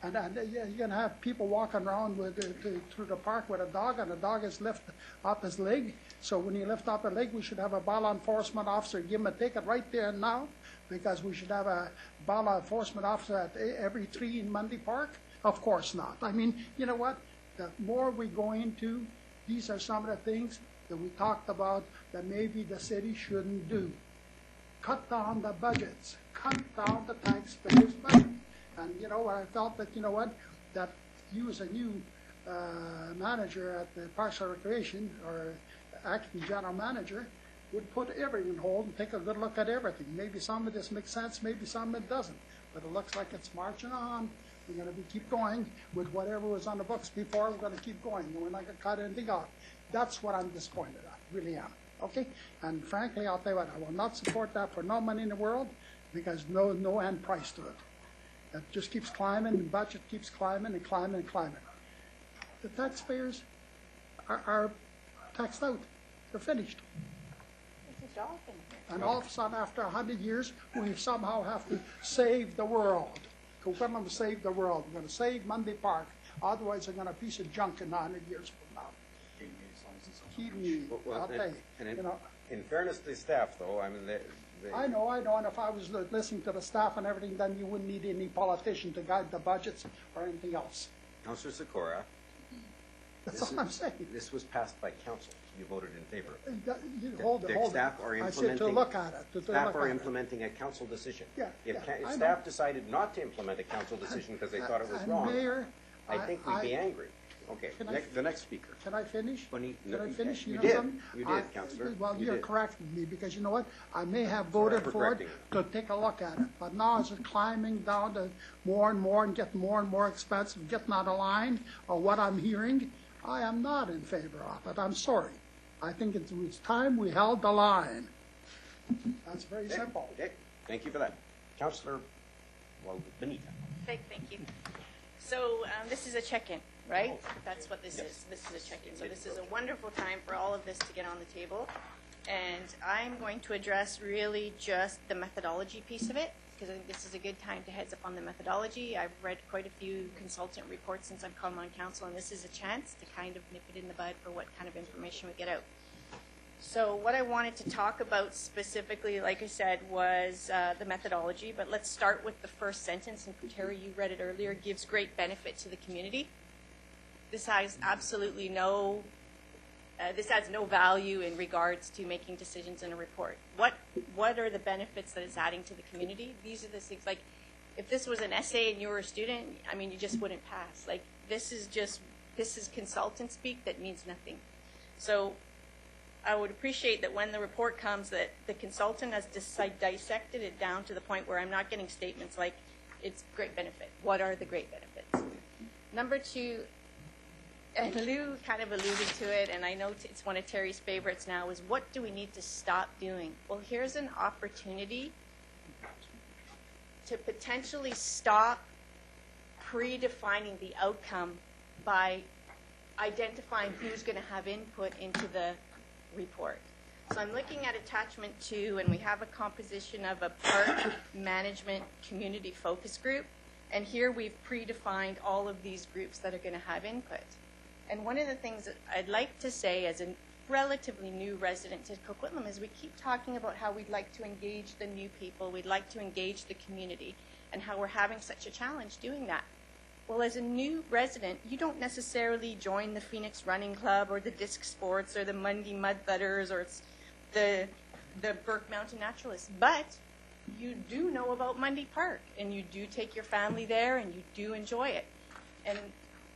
And you're going to have people walking around through the park with a dog, and the dog is lift up his leg. So when you lift up a leg, we should have a bylaw enforcement officer give him a ticket right there and now, because we should have a bylaw enforcement officer at every tree in Mundy Park? Of course not. I mean, you know what? The more we go into, these are some of the things that we talked about that maybe the city shouldn't do. Cut down the budgets. Cut down the taxpayers' budget. And, I felt that, that you as a new manager at the Parks and Recreation, or acting general manager, would put everything in hold and take a good look at everything. Maybe some of this makes sense, maybe some of it doesn't. But it looks like it's marching on. We're going to keep going with whatever was on the books before. We're going to keep going. We're not going to cut anything off. That's what I'm disappointed at, really am. Okay? And frankly, I'll tell you what, I will not support that for no money in the world, because no end price to it. That just keeps climbing, the budget keeps climbing and climbing and climbing. The taxpayers are text out. They're finished. It's a dolphin. And all of a sudden, after 100 years, we somehow have to save the world. Coquitlam to save the world. We're going to save Mundy Park. Otherwise, they're going to be a piece of junk in 100 years from now. Keep me, I'll tell you. And You know, in fairness to the staff, though, I mean, I know, and if I was listening to the staff and everything, then you wouldn't need any politician to guide the budgets or anything else. Councillor Sikora, That's all I'm saying. this was passed by council. You voted in favor. Hold it, hold it. Staff are I said to implementing. look at it. To Staff look are at it. implementing a council decision. Yeah, If yeah, I staff know. decided not to implement a council decision because they thought it was And wrong, Mayor, I think we'd be angry. Okay, Can I- the next speaker. Can I finish? When Can I finish? you know did. something? You did, Councillor. Well, You you're did. correcting me, because you know what? I may have voted for for it correcting to take a look at it, but now as it's climbing down to more and getting more and more expensive, getting out of line, or what I'm hearing, I am not in favor of it. I'm sorry. I think it was time we held the line. That's very simple. Okay, thank you for that. Councillor, well, Benita. Thank you. So this is a check-in, right? That's what this is. This is a check-in. So this is a wonderful time for all of this to get on the table. And I'm going to address really just the methodology piece of it, because I think this is a good time to heads up on the methodology. I've read quite a few consultant reports since I've come on council, and this is a chance to kind of nip it in the bud for what kind of information we get out. So what I wanted to talk about specifically, like I said, was the methodology, but let's start with the first sentence, and Terry, you read it earlier, gives great benefit to the community. This has absolutely no, this adds no value in regards to making decisions in a report. What are the benefits that it's adding to the community? These are the things, like, if this was an essay and you were a student, I mean, you just wouldn't pass. Like, this is consultant speak that means nothing. So I would appreciate that when the report comes that the consultant has dissected it down to the point where I'm not getting statements like it's great benefit. What are the great benefits? Number two, and Lou kind of alluded to it, and I know it's one of Terry's favorites now, is what do we need to stop doing? Well, here's an opportunity to potentially stop predefining the outcome by identifying who's going to have input into the report. So I'm looking at attachment 2, and we have a composition of a park management community focus group, and here we've predefined all of these groups that are going to have input. And one of the things that I'd like to say as a relatively new resident to Coquitlam is we keep talking about how we'd like to engage the new people, we'd like to engage the community, and how we're having such a challenge doing that. Well, as a new resident, you don't necessarily join the Phoenix Running Club or the Disc Sports or the Mundy Mudfetters or it's the Burke Mountain Naturalists, but you do know about Mundy Park, and you do take your family there, and you do enjoy it. And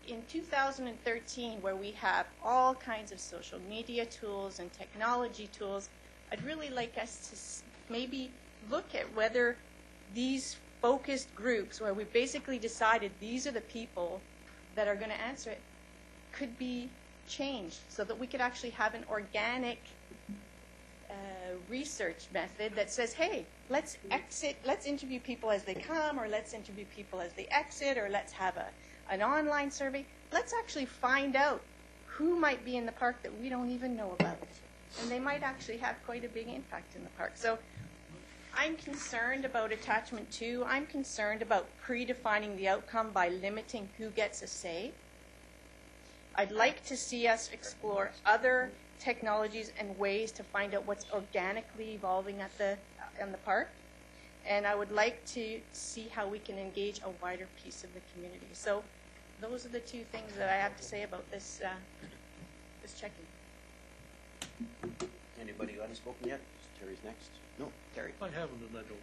in 2013, where we have all kinds of social media tools and technology tools, I'd really like us to maybe look at whether these focused groups, where we basically decided these are the people that are going to answer it, could be changed so that we could actually have an organic research method that says, hey, let's interview people as they come, or let's interview people as they exit, or let's have an online survey. Let's actually find out who might be in the park that we don't even know about. And they might actually have quite a big impact in the park. So I'm concerned about attachment 2. I'm concerned about predefining the outcome by limiting who gets a say. I'd like to see us explore other technologies and ways to find out what's organically evolving in the park. And I would like to see how we can engage a wider piece of the community. So those are the two things that I have to say about this check-in. Anybody who hasn't spoken yet? Terry's next. No, Terry. I haven't, and I don't.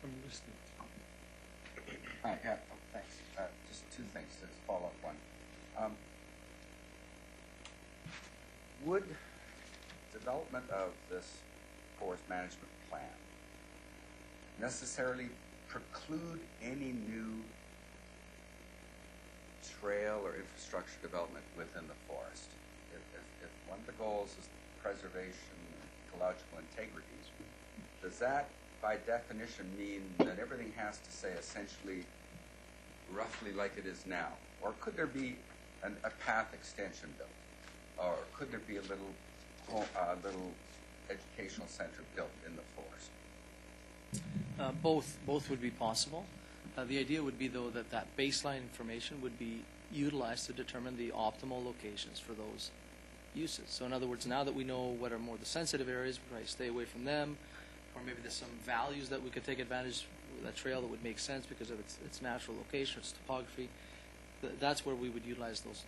I'm listening. Yeah, thanks. Just two things to follow up one. Would development of this forest management plan necessarily preclude any new trail or infrastructure development within the forest? If one of the goals is preservation and ecological integrity, does that by definition mean that everything has to say essentially roughly like it is now? Or could there be a path extension built? or could there be a little educational center built in the forest? Both would be possible. The idea would be, though, that that baseline information would be utilized to determine the optimal locations for those uses. So in other words, now that we know what are more the sensitive areas, we try to stay away from them, or maybe there's some values that we could take advantage of that trail that would make sense because of its natural location, its topography. That's where we would utilize those.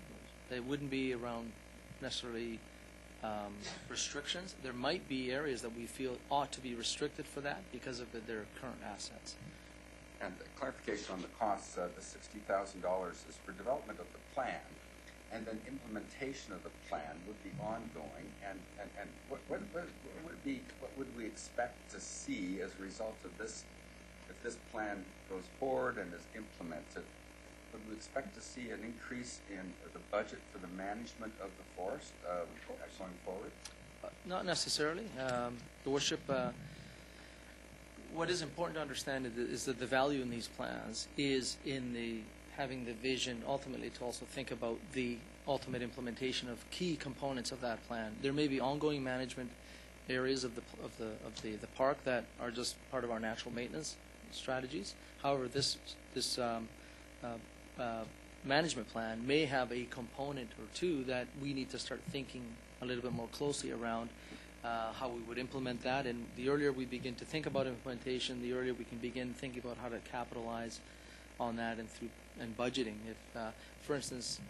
They wouldn't be around necessarily restrictions. There might be areas that we feel ought to be restricted for that because of their current assets. And clarification on the costs, the $60,000 is for development of the plan, and then implementation of the plan would be ongoing. And what would we expect to see as a result of this? If this plan goes forward and is implemented, would we expect to see an increase in the budget for the management of the forest going forward? Not necessarily. Your Worship, what is important to understand is that the value in these plans is in having the vision ultimately to also think about the ultimate implementation of key components of that plan. There may be ongoing management areas of the park that are just part of our natural maintenance strategies. However, this management plan may have a component or two that we need to start thinking a little bit more closely around how we would implement that. And the earlier we begin to think about implementation, the earlier we can begin thinking about how to capitalize on that and budgeting. If, for instance,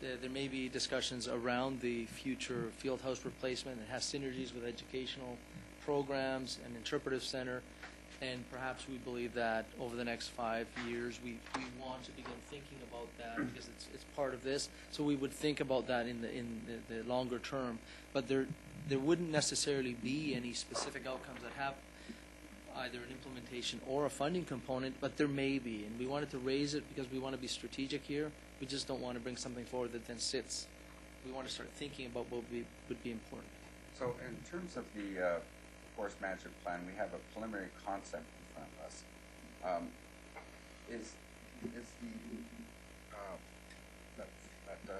there may be discussions around the future field house replacement that has synergies with educational programs and interpretive center. And perhaps we believe that over the next 5 years, we want to begin thinking about that because it's part of this. So we would think about that in the longer term. But there wouldn't necessarily be any specific outcomes that have either an implementation or a funding component, but there may be. And we wanted to raise it because we want to be strategic here. We just don't want to bring something forward that then sits. We want to start thinking about what would be important. So in terms of the forest management plan, we have a preliminary concept in front of us. Is the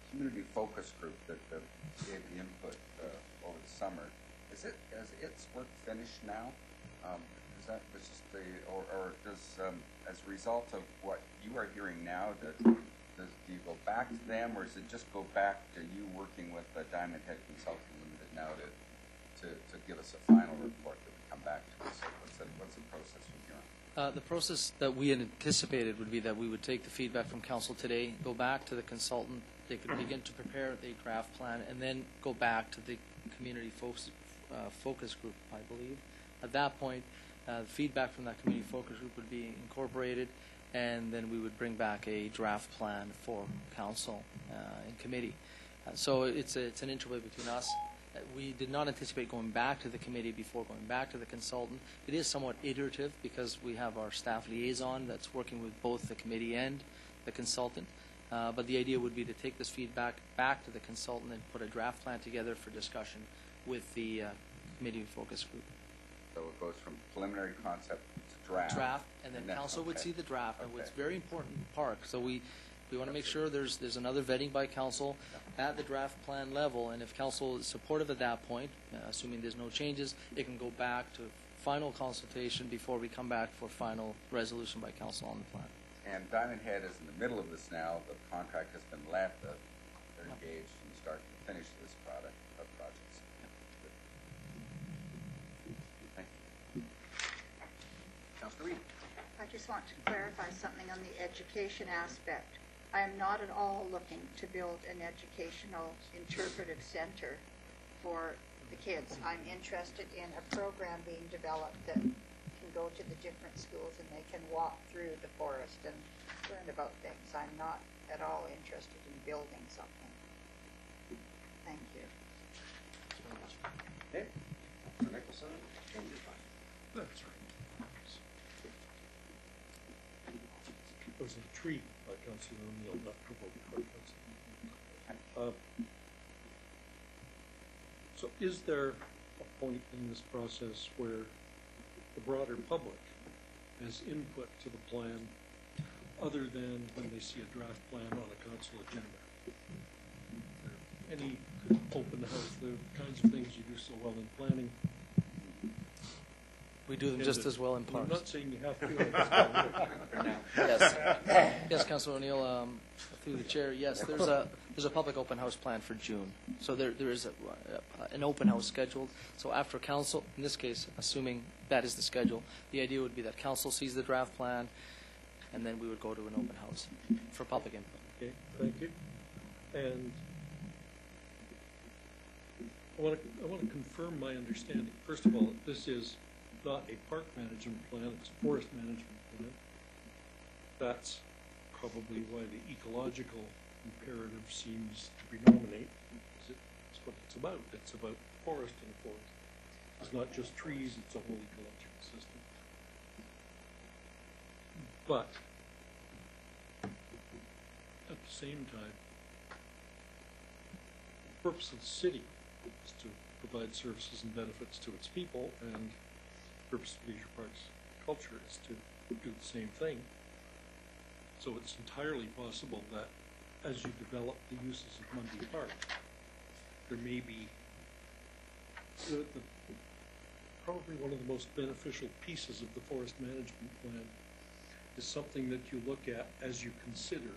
community focus group that gave the input over the summer, has its work finished now? Is that just or does as a result of what you are hearing now, do you go back to them, or does it just go back to you working with Diamond Head Consulting Limited now to give us a final report that would come back to us? What's the process from here on? The process that we had anticipated would be that we would take the feedback from council today, go back to the consultant, they could begin to prepare the draft plan, and then go back to the community focus group, I believe. At that point, the feedback from that community focus group would be incorporated, and then we would bring back a draft plan for council in committee. So it's an interplay between us. We did not anticipate going back to the committee before going back to the consultant. It is somewhat iterative because we have our staff liaison that's working with both the committee and the consultant. But the idea would be to take this feedback back to the consultant and put a draft plan together for discussion with the committee focus group. So it goes from preliminary concept to draft. And then council would see the draft. And it's very important in park. So we want to make sure there's another vetting by council at the draft plan level, and if council is supportive at that point, assuming there's no changes, it can go back to final consultation before we come back for final resolution by council on the plan. And Diamond Head is in the middle of this now. The contract has been let. They're engaged from start to finish this projects. Thank you. Councilor Reid. I just want to clarify something on the education aspect. I am not at all looking to build an educational interpretive center for the kids. I'm interested in a program being developed that can go to the different schools and they can walk through the forest and learn about things. I'm not at all interested in building something. Thank you. Okay. Mr. Nicholson. That's right. It was a tree by Councillor O'Neill, not provoked by Councillor. So is there a point in this process where the broader public has input to the plan other than when they see a draft plan on a council agenda? any open house, the kinds of things you do so well in planning. We do them just as well in I'm parks. not saying you have to. Yes, yes, Councilor O'Neill, through the chair, yes, there's a public open house planned for June. So there is an open house scheduled. So after council, in this case, assuming that is the schedule, the idea would be that council sees the draft plan, and then we would go to an open house for public input. Okay, thank you. And I want to confirm my understanding. First of all, this is not a park management plan, it's a forest management plan. That's probably why the ecological imperative seems to predominate. It's what it's about. It's about forest and forest. It's not just trees, it's a whole ecological system. But at the same time, the purpose of the city is to provide services and benefits to its people, and the purpose of leisure parks culture is to do the same thing. So it's entirely possible that as you develop the uses of Mundy Park, there may be probably one of the most beneficial pieces of the forest management plan is something that you look at as you consider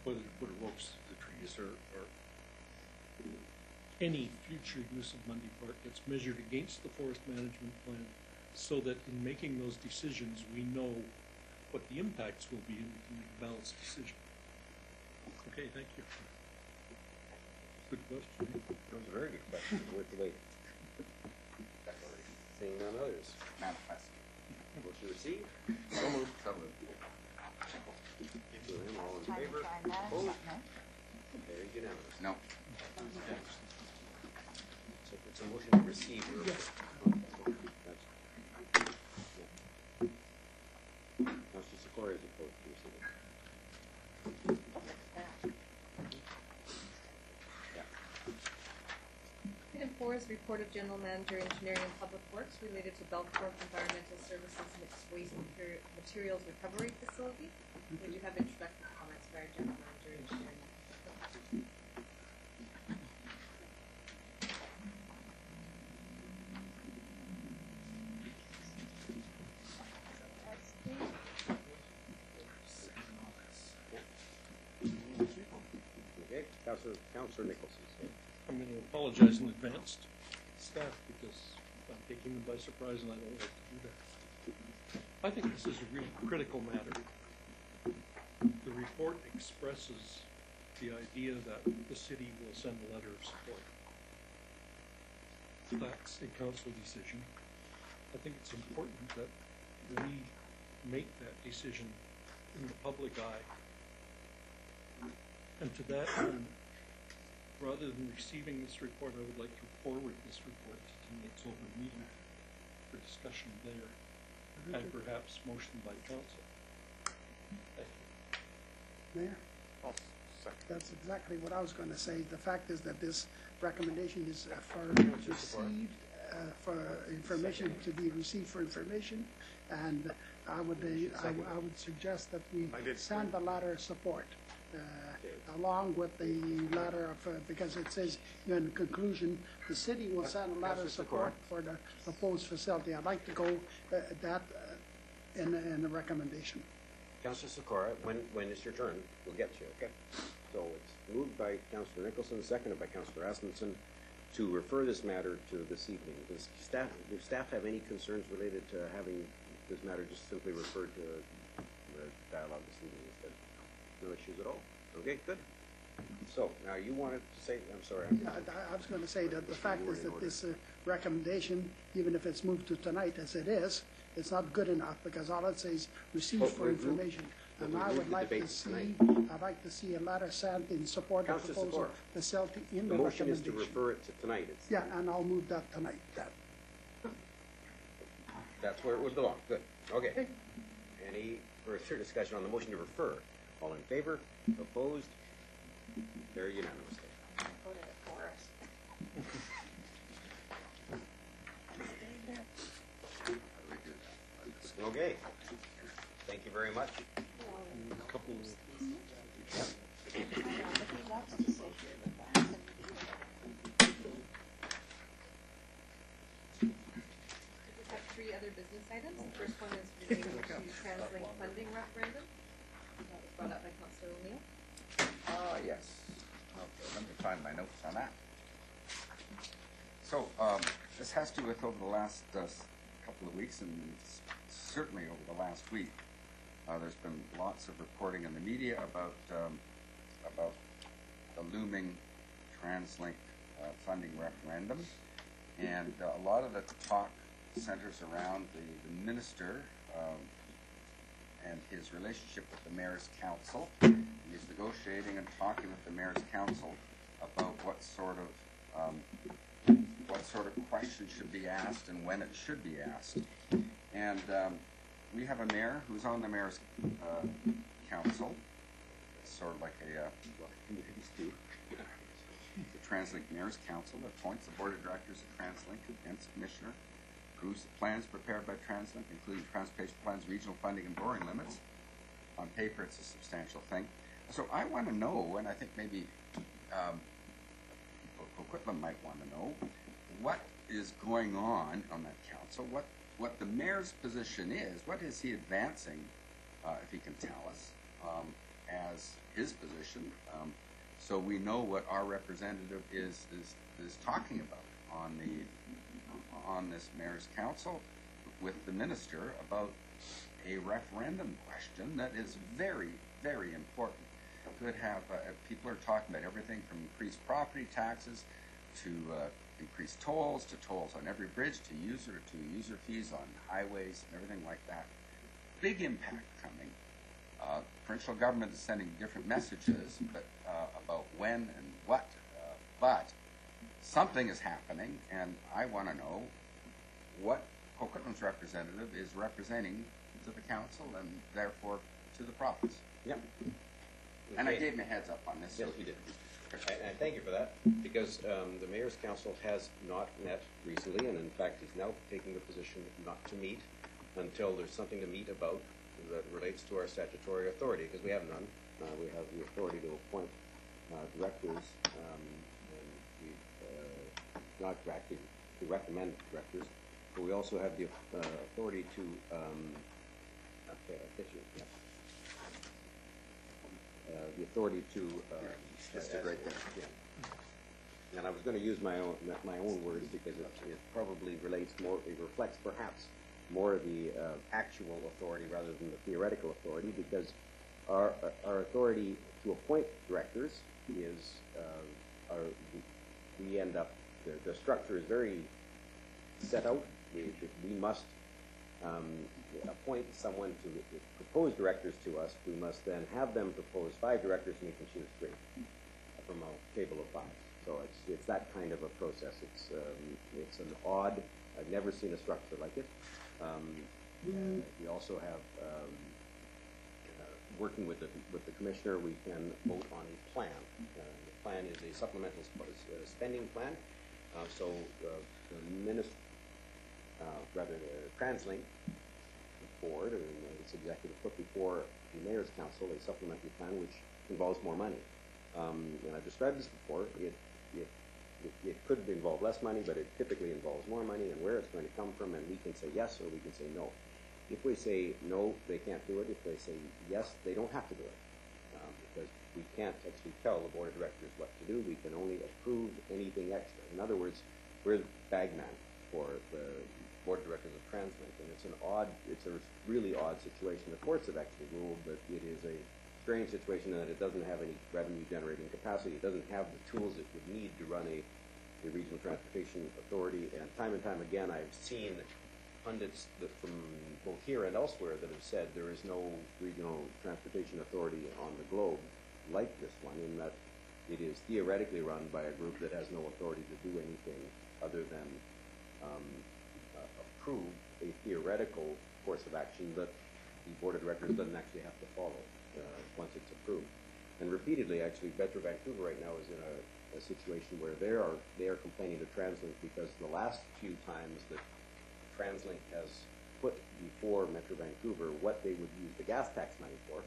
whether to put a ropes to the trees or any future use of Mundy Park gets measured against the forest management plan, so that in making those decisions we know what the impacts will be and we can make a balanced decision. Okay, thank you. Good question. That was a very good question. Worth the wait. Seeing none others. Manifest. Motion received. So moved. So moved. All in Time to favor? try management, Opposed? no? Carried unanimous. No. So if it's a motion to receive. Councilor Sikora is opposed to receiving. Item 4 is report of General Manager, Engineering and Public Works related to Belkorp Environmental Services Mixed Waste Materials Recovery Facility. We do have introductory comments by our General Manager, Engineering. Okay, Councilor Nicholson. I'm going to apologize in advance to staff because I'm taking them by surprise and I don't like to do that. I think this is a really critical matter. The report expresses the idea that the city will send a letter of support. That's a council decision. I think it's important that we make that decision in the public eye. And to that end, rather than receiving this report, I would like to forward this report to tonight's open meeting for discussion there, and perhaps motion by council. Thank you. Mayor? That's exactly what I was going to say. The fact is that this recommendation is for received, for information to be received for information, and I would suggest that we send a letter of support along with the letter of because it says in conclusion the city will send a letter of support for the proposed facility. I'd like to go that in the recommendation. Councilor Sikora, when it's your turn, we'll get you, okay? So it's moved by Councilor Nicholson, seconded by Councilor Asmussen, to refer this matter to this evening. Do staff have any concerns related to having this matter just simply referred to the dialogue this evening instead? No issues at all? Okay, good. So, now you wanted to say, I'm sorry. I was going to say that the fact is that this recommendation, even if it's moved to tonight as it is, it's not good enough because all it says received for information. And I would like to see, I'd like to see a letter sent in support of the proposal facility in the recommendation. The motion is to refer it to tonight. Yeah, and I'll move that tonight. That's where it would belong. Good. Okay. Any further discussion on the motion to refer? All in favor? Opposed? Very unanimously. Voted for us. Okay. Thank you very much. A couple of I know, but he loves to sit here with us and 3 other business items. The first one is related to TransLink funding referendum. That was brought up by Councillor O'Neill. Yes. Okay, let me find my notes on that. So, this has to do with over the last couple of weeks, and certainly over the last week, there's been lots of reporting in the media about the looming TransLink funding referendum, and a lot of the talk centers around the minister and his relationship with the Mayor's Council. He's negotiating and talking with the Mayor's Council about what sort of questions should be asked and when it should be asked. And we have a mayor who's on the Mayor's Council. It's sort of like communities do. The TransLink Mayor's Council appoints the Board of Directors of TransLink, and Commissioner, approves the plans prepared by TransLink, including transportation plans, regional funding, and borrowing limits. On paper, it's a substantial thing. So I want to know, and I think maybe Coquitlam might want to know, what is going on that council, what the mayor's position is, what is he advancing, if he can tell us, as his position, so we know what our representative is talking about on this mayor's council with the minister about a referendum question that is very, very important. Could have people are talking about everything from increased property taxes to increased tolls, to tolls on every bridge, to user fees on highways and everything like that. Big impact coming. Provincial government is sending different messages, but about when and what. But something is happening, and I want to know what Coquitlam's representative is representing to the council and therefore to the province. Yep. And I gave him a heads up on this. Yes, you did. And thank you for that, because the Mayor's Council has not met recently, and in fact is now taking the position not to meet until there's something to meet about that relates to our statutory authority, because we have none. We have the authority to appoint directors, and not directly to recommend directors, but we also have the authority to the authority to listed right there. Yeah. And I was going to use my own words because it probably relates more. It reflects perhaps more of the actual authority rather than the theoretical authority, because our authority to appoint directors is we end up the structure is very set out. We must appoint someone to propose directors to us. We must then have them propose 5 directors, and we can choose 3 from a table of 5. So it's that kind of a process. It's an odd. I've never seen a structure like it. We also have working with the commissioner. We can vote on a plan. The plan is a supplemental spending plan. So the minister. Rather the TransLink board and its executive put before the Mayor's Council a supplementary plan which involves more money. And I've described this before. It could involve less money, but it typically involves more money, and where it's going to come from, and we can say yes or we can say no. If we say no, they can't do it. If they say yes, they don't have to do it, because we can't actually tell the board of directors what to do. We can only approve anything extra. In other words, we're the bagman for the board of directors of TransLink, and it's a really odd situation. The courts have actually ruled that it is a strange situation in that it doesn't have any revenue generating capacity. It doesn't have the tools it would need to run a regional transportation authority. And time again, I've seen pundits from both here and elsewhere that have said there is no regional transportation authority on the globe like this one, in that it is theoretically run by a group that has no authority to do anything other than approve a theoretical course of action that the board of directors doesn't actually have to follow once it's approved. And repeatedly, actually, Metro Vancouver right now is in a situation where they are complaining to TransLink because the last few times that TransLink has put before Metro Vancouver what they would use the gas tax money for,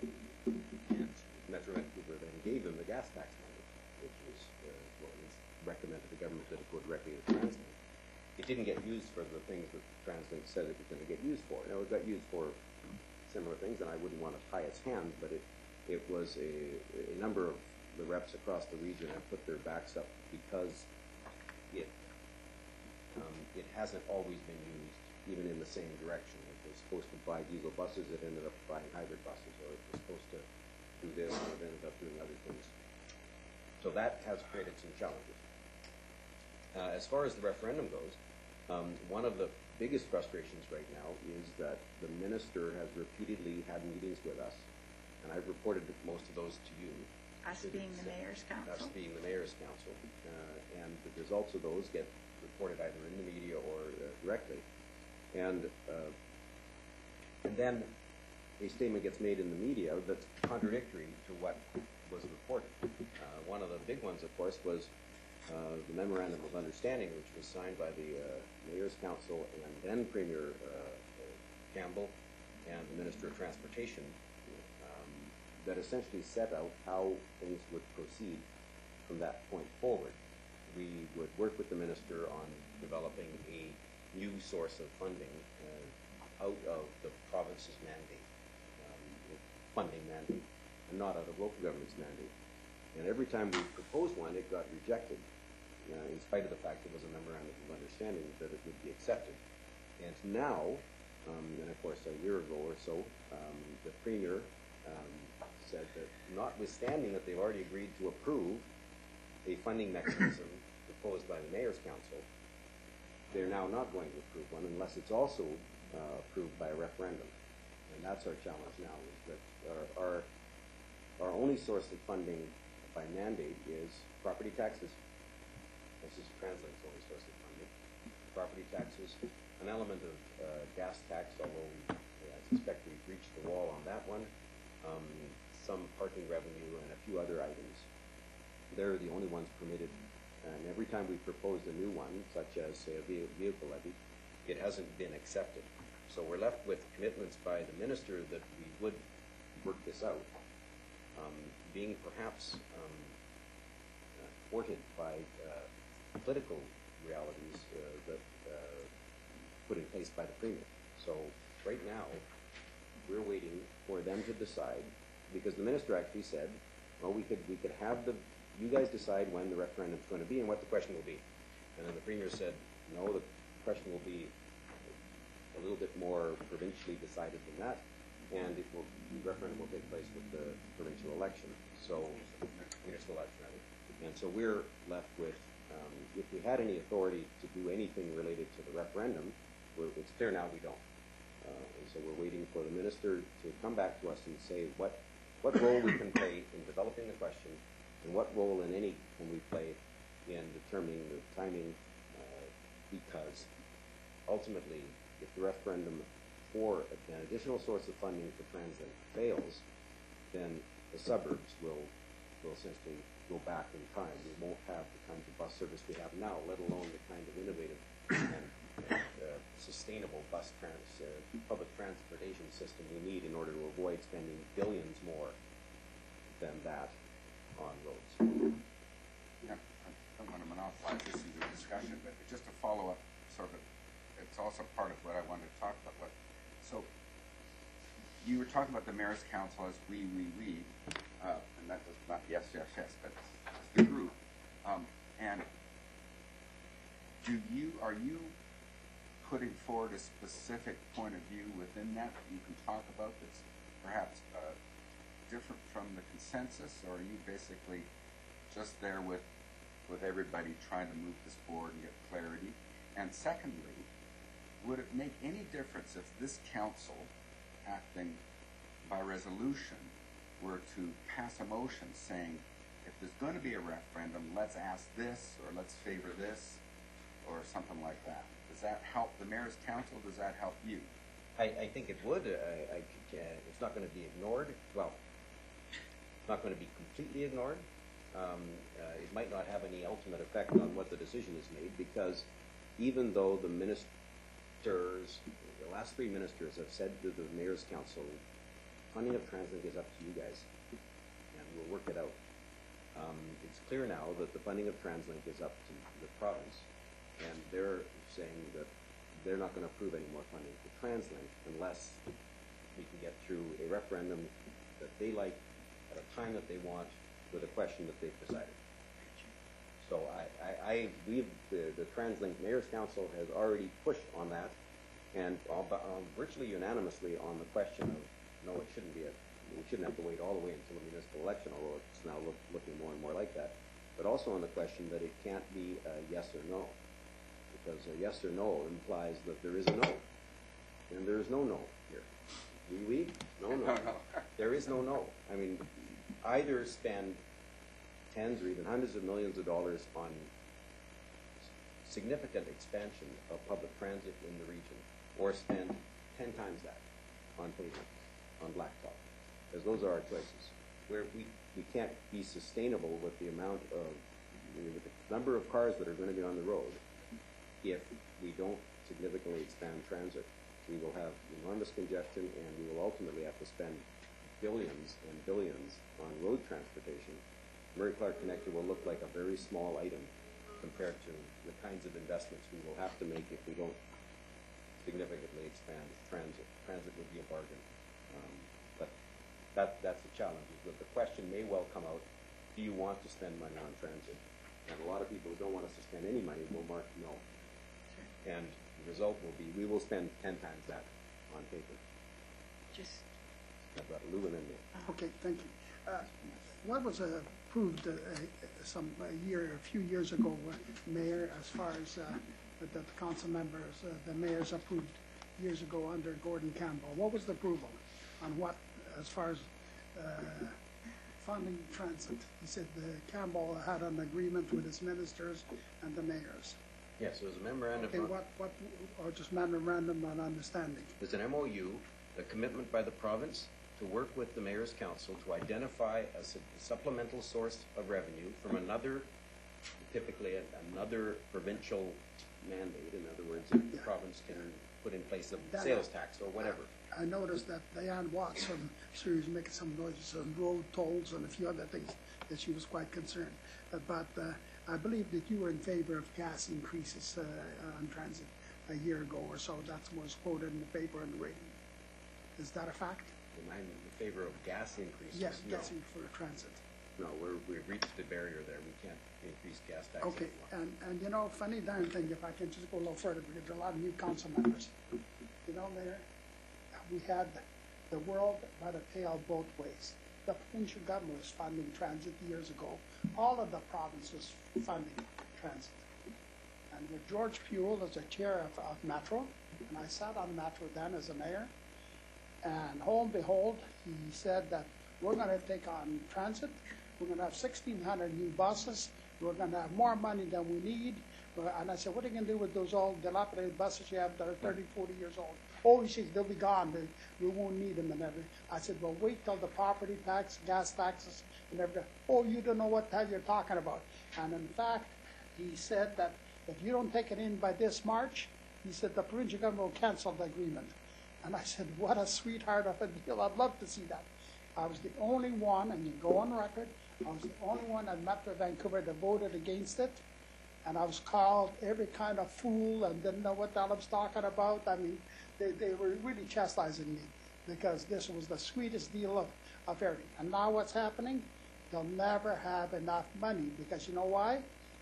and Metro Vancouver then gave them the gas tax money, which was what was recommended to the government that it go directly to TransLink. it didn't get used for the things that TransLink said it was going to get used for. Now, it got used for similar things, and I wouldn't want to tie its hands, but it was a number of the reps across the region have put their backs up because it hasn't always been used even in the same direction. It was supposed to buy diesel buses, it ended up buying hybrid buses, or it was supposed to do this, and it ended up doing other things. So that has created some challenges. As far as the referendum goes, one of the biggest frustrations right now is that the minister has repeatedly had meetings with us, and I've reported most of those to you. Us being the mayor's council. Us being the mayor's council. And the results of those get reported either in the media or directly. And then a statement gets made in the media that's contradictory to what was reported. One of the big ones, of course, was the Memorandum of Understanding, which was signed by the Mayor's Council and then Premier Campbell and the Minister of Transportation, that essentially set out how things would proceed from that point forward. We would work with the Minister on developing a new source of funding out of the province's mandate, funding mandate, and not out of local government's mandate. And every time we proposed one, it got rejected, in spite of the fact it was a memorandum of understanding that it would be accepted. And now, and of course a year ago or so, the Premier said that notwithstanding that they've already agreed to approve a funding mechanism proposed by the Mayor's Council, they're now not going to approve one unless it's also approved by a referendum. And that's our challenge now, is that our only source of funding by mandate is property taxes. This is TransLink's only source of funding. Property taxes, an element of gas tax, although I suspect we've reached the wall on that one. Some parking revenue and a few other items. They're the only ones permitted. And every time we proposed a new one, such as, say, a vehicle levy, it hasn't been accepted. So we're left with commitments by the minister that we would work this out, being perhaps thwarted by political realities that put in place by the Premier. So right now, we're waiting for them to decide, because the minister actually said, well, we could have you guys decide when the referendum is going to be and what the question will be. And then the Premier said, no, the question will be a little bit more provincially decided than that, and the referendum will take place with the provincial election. So, municipal election, rather. And so we're left with, if we had any authority to do anything related to the referendum, it's clear now we don't. And so we're waiting for the minister to come back to us and say what role we can play in developing the question, and what role, in any, can we play in determining the timing, because ultimately, if the referendum for an additional source of funding for TransLink fails, then the suburbs will essentially go back in time. We won't have the kinds of bus service we have now, let alone the kind of innovative and sustainable public transportation system we need in order to avoid spending billions more than that on roads. Yeah, I don't want to monopolize this into a discussion, but just to follow up, sort of, it's also part of what I wanted to talk about. So, you were talking about the Mayor's Council as we, and that was not yes, but it's the group. And are you putting forward a specific point of view within that you can talk about that's perhaps different from the consensus, or are you basically just there with everybody trying to move this forward and get clarity? And secondly, would it make any difference if this council, acting by resolution, were to pass a motion saying, if there's going to be a referendum, let's ask this, or let's favor this, or something like that? Does that help the Mayor's Council? Does that help you? I think it would. It's not going to be ignored. Well, it's not going to be completely ignored. It might not have any ultimate effect on what the decision is made, because even though the ministers, the last three ministers have said to the Mayor's Council, funding of TransLink is up to you guys, and we'll work it out. It's clear now that the funding of TransLink is up to the province, and they're saying that they're not going to approve any more funding for TransLink unless we can get through a referendum that they like at a time that they want with a question that they've decided. So the TransLink Mayor's Council has already pushed on that, and virtually unanimously on the question of, no, it shouldn't be we shouldn't have to wait all the way until the municipal election, although it's now looking more and more like that. But also on the question that it can't be a yes or no, because a yes or no implies that there is a no, and there is no no here. Oui, no, no. There is no no. I mean, either spend tens or even hundreds of millions of dollars on significant expansion of public transit in the region, or spend 10 times that on pavement, on blacktop, because those are our choices. Where we can't be sustainable with the amount of, with the number of cars that are going to be on the road if we don't significantly expand transit. We will have enormous congestion, and we will ultimately have to spend billions and billions on road transportation. Murray Clark Connector will look like a very small item compared to the kinds of investments we will have to make if we don't significantly expand transit. Transit would be a bargain. But that's the challenge, is that the question may well come out, do you want to spend money on transit? And a lot of people who don't want us to spend any money will mark no. And the result will be, we will spend 10 times that on paper. Just I've got Lou and then me. Okay, thank you. What was approved a few years ago, Mayor, as far as that the council members, the mayors approved years ago under Gordon Campbell? What was the approval on what, as far as funding transit? He said Campbell had an agreement with his ministers and the mayors. Yes, it was a memorandum. Okay, or just memorandum on understanding? There's an MOU, a commitment by the province to work with the Mayor's Council to identify a supplemental source of revenue from another, typically another provincial mandate. In other words, if the province can put in place a sales tax or whatever. I noticed that Diane Watts from Surrey was making some noises on road tolls and a few other things that she was quite concerned about. I believe that you were in favor of gas increases on transit a year ago or so. That was quoted in the paper and the radio. Is that a fact? I'm in favor of gas increases. Yes, no. gas for transit. No, we've reached the barrier there. We can't increase gas taxes Okay, anymore. and you know, funny darn thing, if I can just go a little further, because there are a lot of new council members. You know, Mayor, we had the world by the tail both ways. The provincial government was funding transit years ago. All of the province was funding transit. And with George Puel as the chair of Metro, and I sat on Metro then as a mayor, and lo and behold, he said that we're going to take on transit. We're going to have 1,600 new buses. We're going to have more money than we need. And I said, what are you going to do with those old dilapidated buses you have that are 30, 40 years old? Oh, he says, they'll be gone. We won't need them and everything. I said, well, wait till the property tax, gas taxes, and everything. Oh, you don't know what the hell you're talking about. And in fact, he said that if you don't take it in by this March, he said the provincial government will cancel the agreement. And I said, what a sweetheart of a deal. I'd love to see that. I was the only one, and you go on record, I was the only one at Metro Vancouver that voted against it. And I was called every kind of fool and didn't know what the hell I was talking about. I mean, they were really chastising me because this was the sweetest deal of everything. And now what's happening? They'll never have enough money because you know why?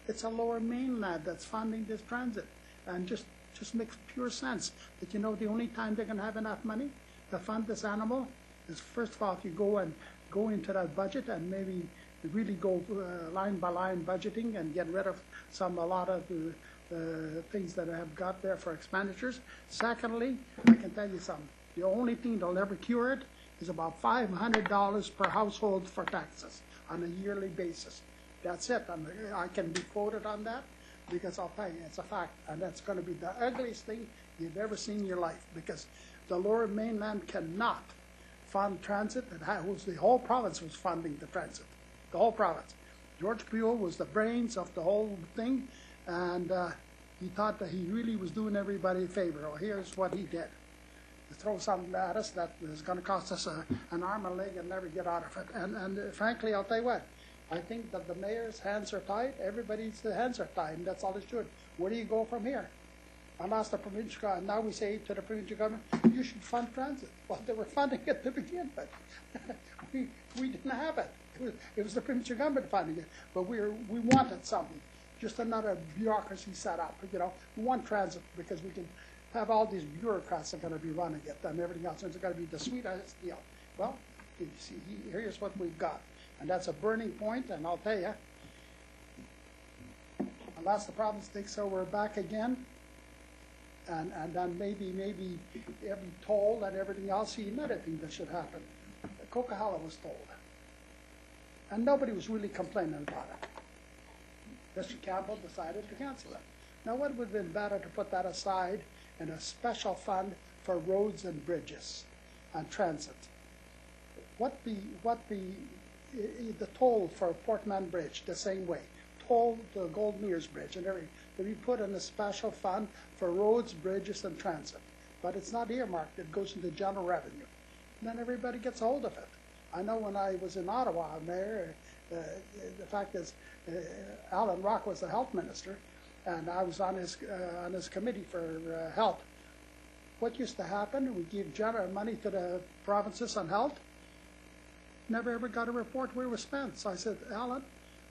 It's a lower mainland that's funding this transit. And just makes pure sense that, you know, the only time they're going to have enough money to fund this animal is, first of all, if you go into that budget and maybe really go line by line budgeting and get rid of a lot of the things that I have got there for expenditures. Secondly, I can tell you something. The only thing that'll ever cure it is about $500 per household for taxes on a yearly basis. That's it. I can be quoted on that because I'll tell you, it's a fact. And that's going to be the ugliest thing you've ever seen in your life because the lower mainland cannot fund transit. The whole province was funding the transit. The whole province. George Puel was the brains of the whole thing, and he thought that he really was doing everybody a favor. Well, here's what he did. To throw something at us that is going to cost us an arm and a leg and never get out of it. And frankly, I'll tell you what, I think that the mayor's hands are tied, everybody's hands are tied, and that's all it should. Where do you go from here? And ask the provincial government, now we say to the provincial government, you should fund transit. Well, they were funding it to begin with. we didn't have it. It was the provincial government funding it, but we wanted something, just another bureaucracy set up. You know, we want transit because we can have all these bureaucrats that are going to be running it and everything else. And it's going to be the sweetest deal. Well, you see, here's what we've got, and that's a burning point. And I'll tell you, unless the province thinks so, we're back again. And then maybe every toll and everything else, see another thing that should happen. Coquitlam was told. And nobody was really complaining about it. Mr. Campbell decided to cancel it. Now, what would have been better to put that aside in a special fund for roads and bridges and transit? What the toll for Portman Bridge, the same way. Toll the Gold Mears Bridge and everything, to be put in a special fund for roads, bridges, and transit. But it's not earmarked. It goes into general revenue. And then everybody gets a hold of it. I know when I was in Ottawa, Mayor, the fact is, Alan Rock was the health minister, and I was on his committee for health. What used to happen? We gave general money to the provinces on health. Never ever got a report where it was spent. So I said, Alan,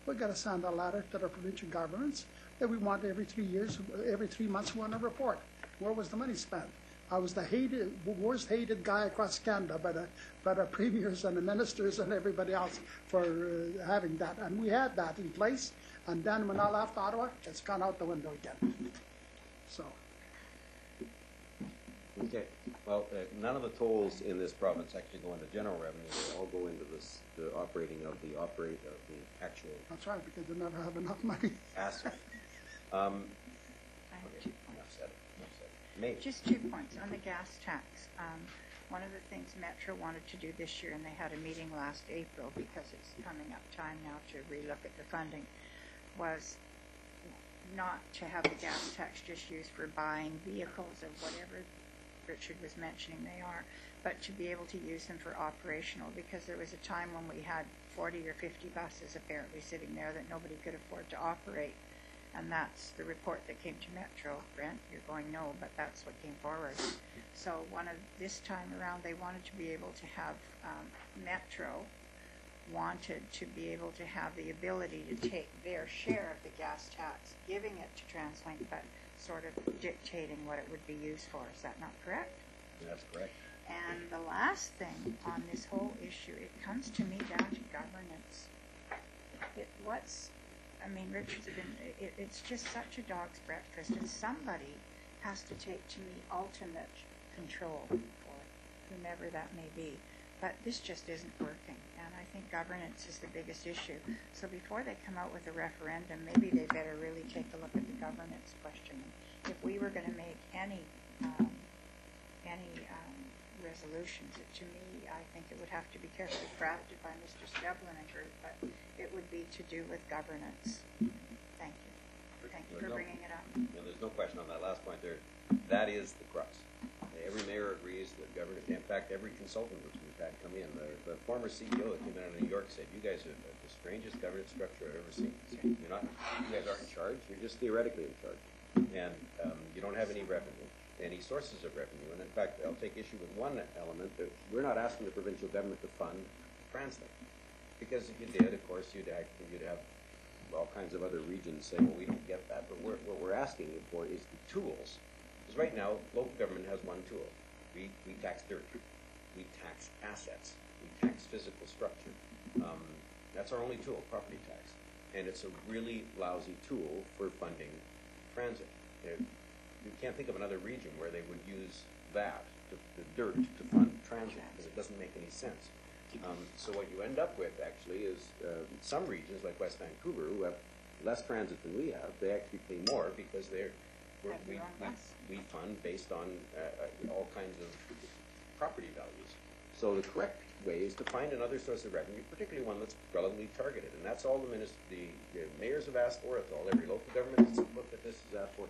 we've got to send a letter to the provincial governments that we want every 3 months we want a report. Where was the money spent? I was the worst hated guy across Canada by the premiers and the ministers and everybody else for having that. And we had that in place. And then when I left Ottawa, it's gone out the window again. So. Okay. Well, none of the tolls in this province actually go into general revenue. They all go into the operating of the actual. That's right, because they never have enough money. Asset. Okay. Enough said. Just 2 points on the gas tax. One of the things Metro wanted to do this year, and they had a meeting last April because it's coming up time now to relook at the funding, was not to have the gas tax just used for buying vehicles of whatever Richard was mentioning they are, but to be able to use them for operational, because there was a time when we had 40 or 50 buses apparently sitting there that nobody could afford to operate. And that's the report that came to Metro. Brent, you're going no, but that's what came forward. So this time around, they wanted to be able to have, Metro wanted to be able to have the ability to take their share of the gas tax, giving it to TransLink, but sort of dictating what it would be used for. Is that not correct? That's correct. And the last thing on this whole issue, it comes to me down to governance. Richard's been, it's just such a dog's breakfast, and somebody has to take, to me, ultimate control for whomever that may be. But this just isn't working, and I think governance is the biggest issue. So before they come out with a referendum, maybe they better really take a look at the governance question. If we were going to make any resolutions, to me, I think it would have to be carefully crafted by Mr. Steblin and group, but it would be to do with governance. Thank you. Thank you for bringing it up. Yeah, there's no question on that last point there. That is the crux. Every mayor agrees that governance, in fact, every consultant which we've had come in, the former CEO that came in New York said, you guys are the strangest governance structure I've ever seen. You guys aren't in charge, you're just theoretically in charge. And you don't have any revenue, any sources of revenue. And in fact, I'll take issue with one element, that we're not asking the provincial government to fund TransLink. Because if you did, of course, you'd have all kinds of other regions saying, well, we don't get that. But what we're asking you for is the tools. Because right now, local government has one tool. We tax dirt. We tax assets. We tax physical structure. That's our only tool, property tax. And it's a really lousy tool for funding transit. You can't think of another region where they would use that, the dirt, to fund transit, because it doesn't make any sense. So what you end up with, actually, is some regions, like West Vancouver, who have less transit than we have, they actually pay more because we fund based on all kinds of property values. So the correct way is to find another source of revenue, particularly one that's relatively targeted. And that's all the mayors have asked for. It's all every local government that's looked at this has asked for.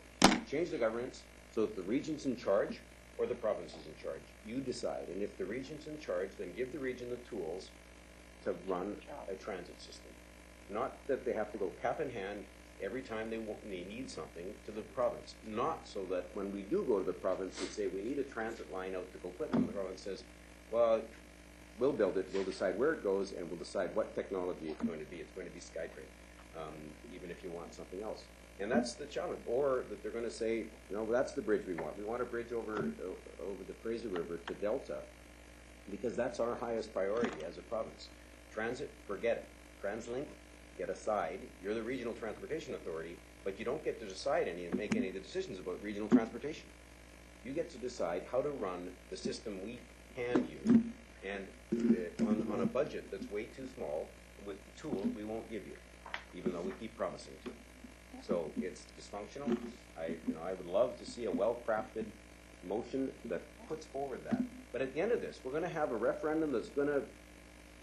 Change the governance so that the region's in charge or the province is in charge. You decide. And if the region's in charge, then give the region the tools to run a transit system. Not that they have to go cap in hand every time they need something to the province. Not so that when we do go to the province and say we need a transit line out to Coquitlam, the province says, well, we'll build it, we'll decide where it goes, and we'll decide what technology it's going to be. It's going to be SkyTrain, even if you want something else. And that's the challenge. Or that they're going to say, no, that's the bridge we want. We want a bridge over the Fraser River to Delta, because that's our highest priority as a province. Transit, forget it. TransLink, get aside. You're the regional transportation authority, but you don't get to decide any and make any of the decisions about regional transportation. You get to decide how to run the system we hand you, and on a budget that's way too small, with tools we won't give you, even though we keep promising to. So it's dysfunctional. I would love to see a well-crafted motion that puts forward that. But at the end of this, we're going to have a referendum that's going to,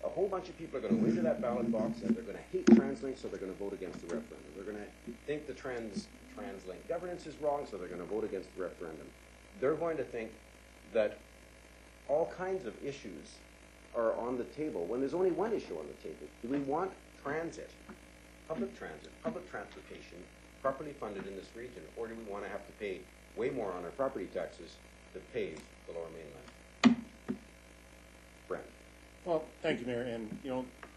a whole bunch of people are going to go into that ballot box and they're going to hate TransLink, so they're going to vote against the referendum. They're going to think the TransLink governance is wrong, so they're going to vote against the referendum. They're going to think that all kinds of issues are on the table when there's only one issue on the table. Do we want transit, public transportation, properly funded in this region, or do we want to have to pay way more on our property taxes to pave the Lower Mainland? Brent. Well, thank you, Mayor. And,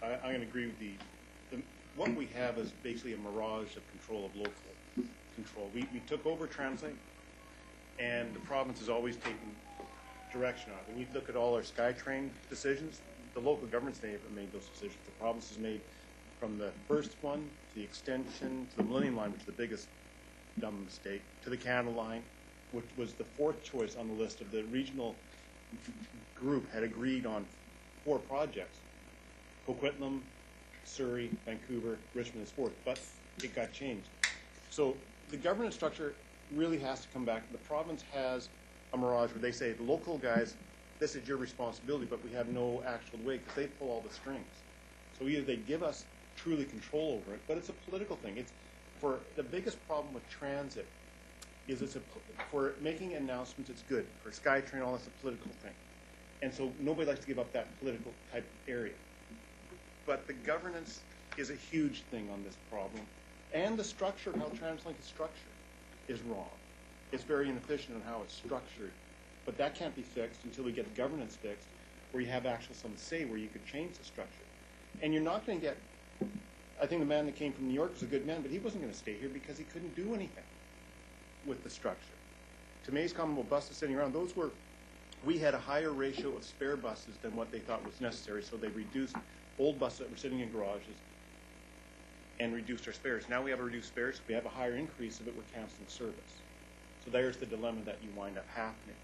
I'm going to agree with what we have is basically a mirage of control, of local control. We took over TransLink, and the province has always taken direction on it. When you look at all our SkyTrain decisions, the local governments, they haven't made those decisions. The province has made, from the first one, to the extension, to the Millennium Line, which is the biggest dumb mistake, to the Canada Line, which was the fourth choice on the list of the regional group had agreed on 4 projects. Coquitlam, Surrey, Vancouver, Richmond is fourth, but it got changed. So the governance structure really has to come back. The province has a mirage where they say, the local guys, this is your responsibility, but we have no actual way because they pull all the strings. So either they give us truly control over it, but it's a political thing. It's for the biggest problem with transit is for making announcements, it's good. For SkyTrain, all that's a political thing. And so nobody likes to give up that political type area. But the governance is a huge thing on this problem. And the structure of how TransLink is structured is wrong. It's very inefficient in how it's structured. But that can't be fixed until we get the governance fixed, where you have actual some say, where you could change the structure. And you're not going to get, I think the man that came from New York was a good man, but he wasn't going to stay here because he couldn't do anything with the structure. To May's comment about buses sitting around, we had a higher ratio of spare buses than what they thought was necessary, so they reduced old buses that were sitting in garages and reduced our spares. Now we have a reduced spares, so we have a higher increase of it, we're canceling service. So there's the dilemma that you wind up happening.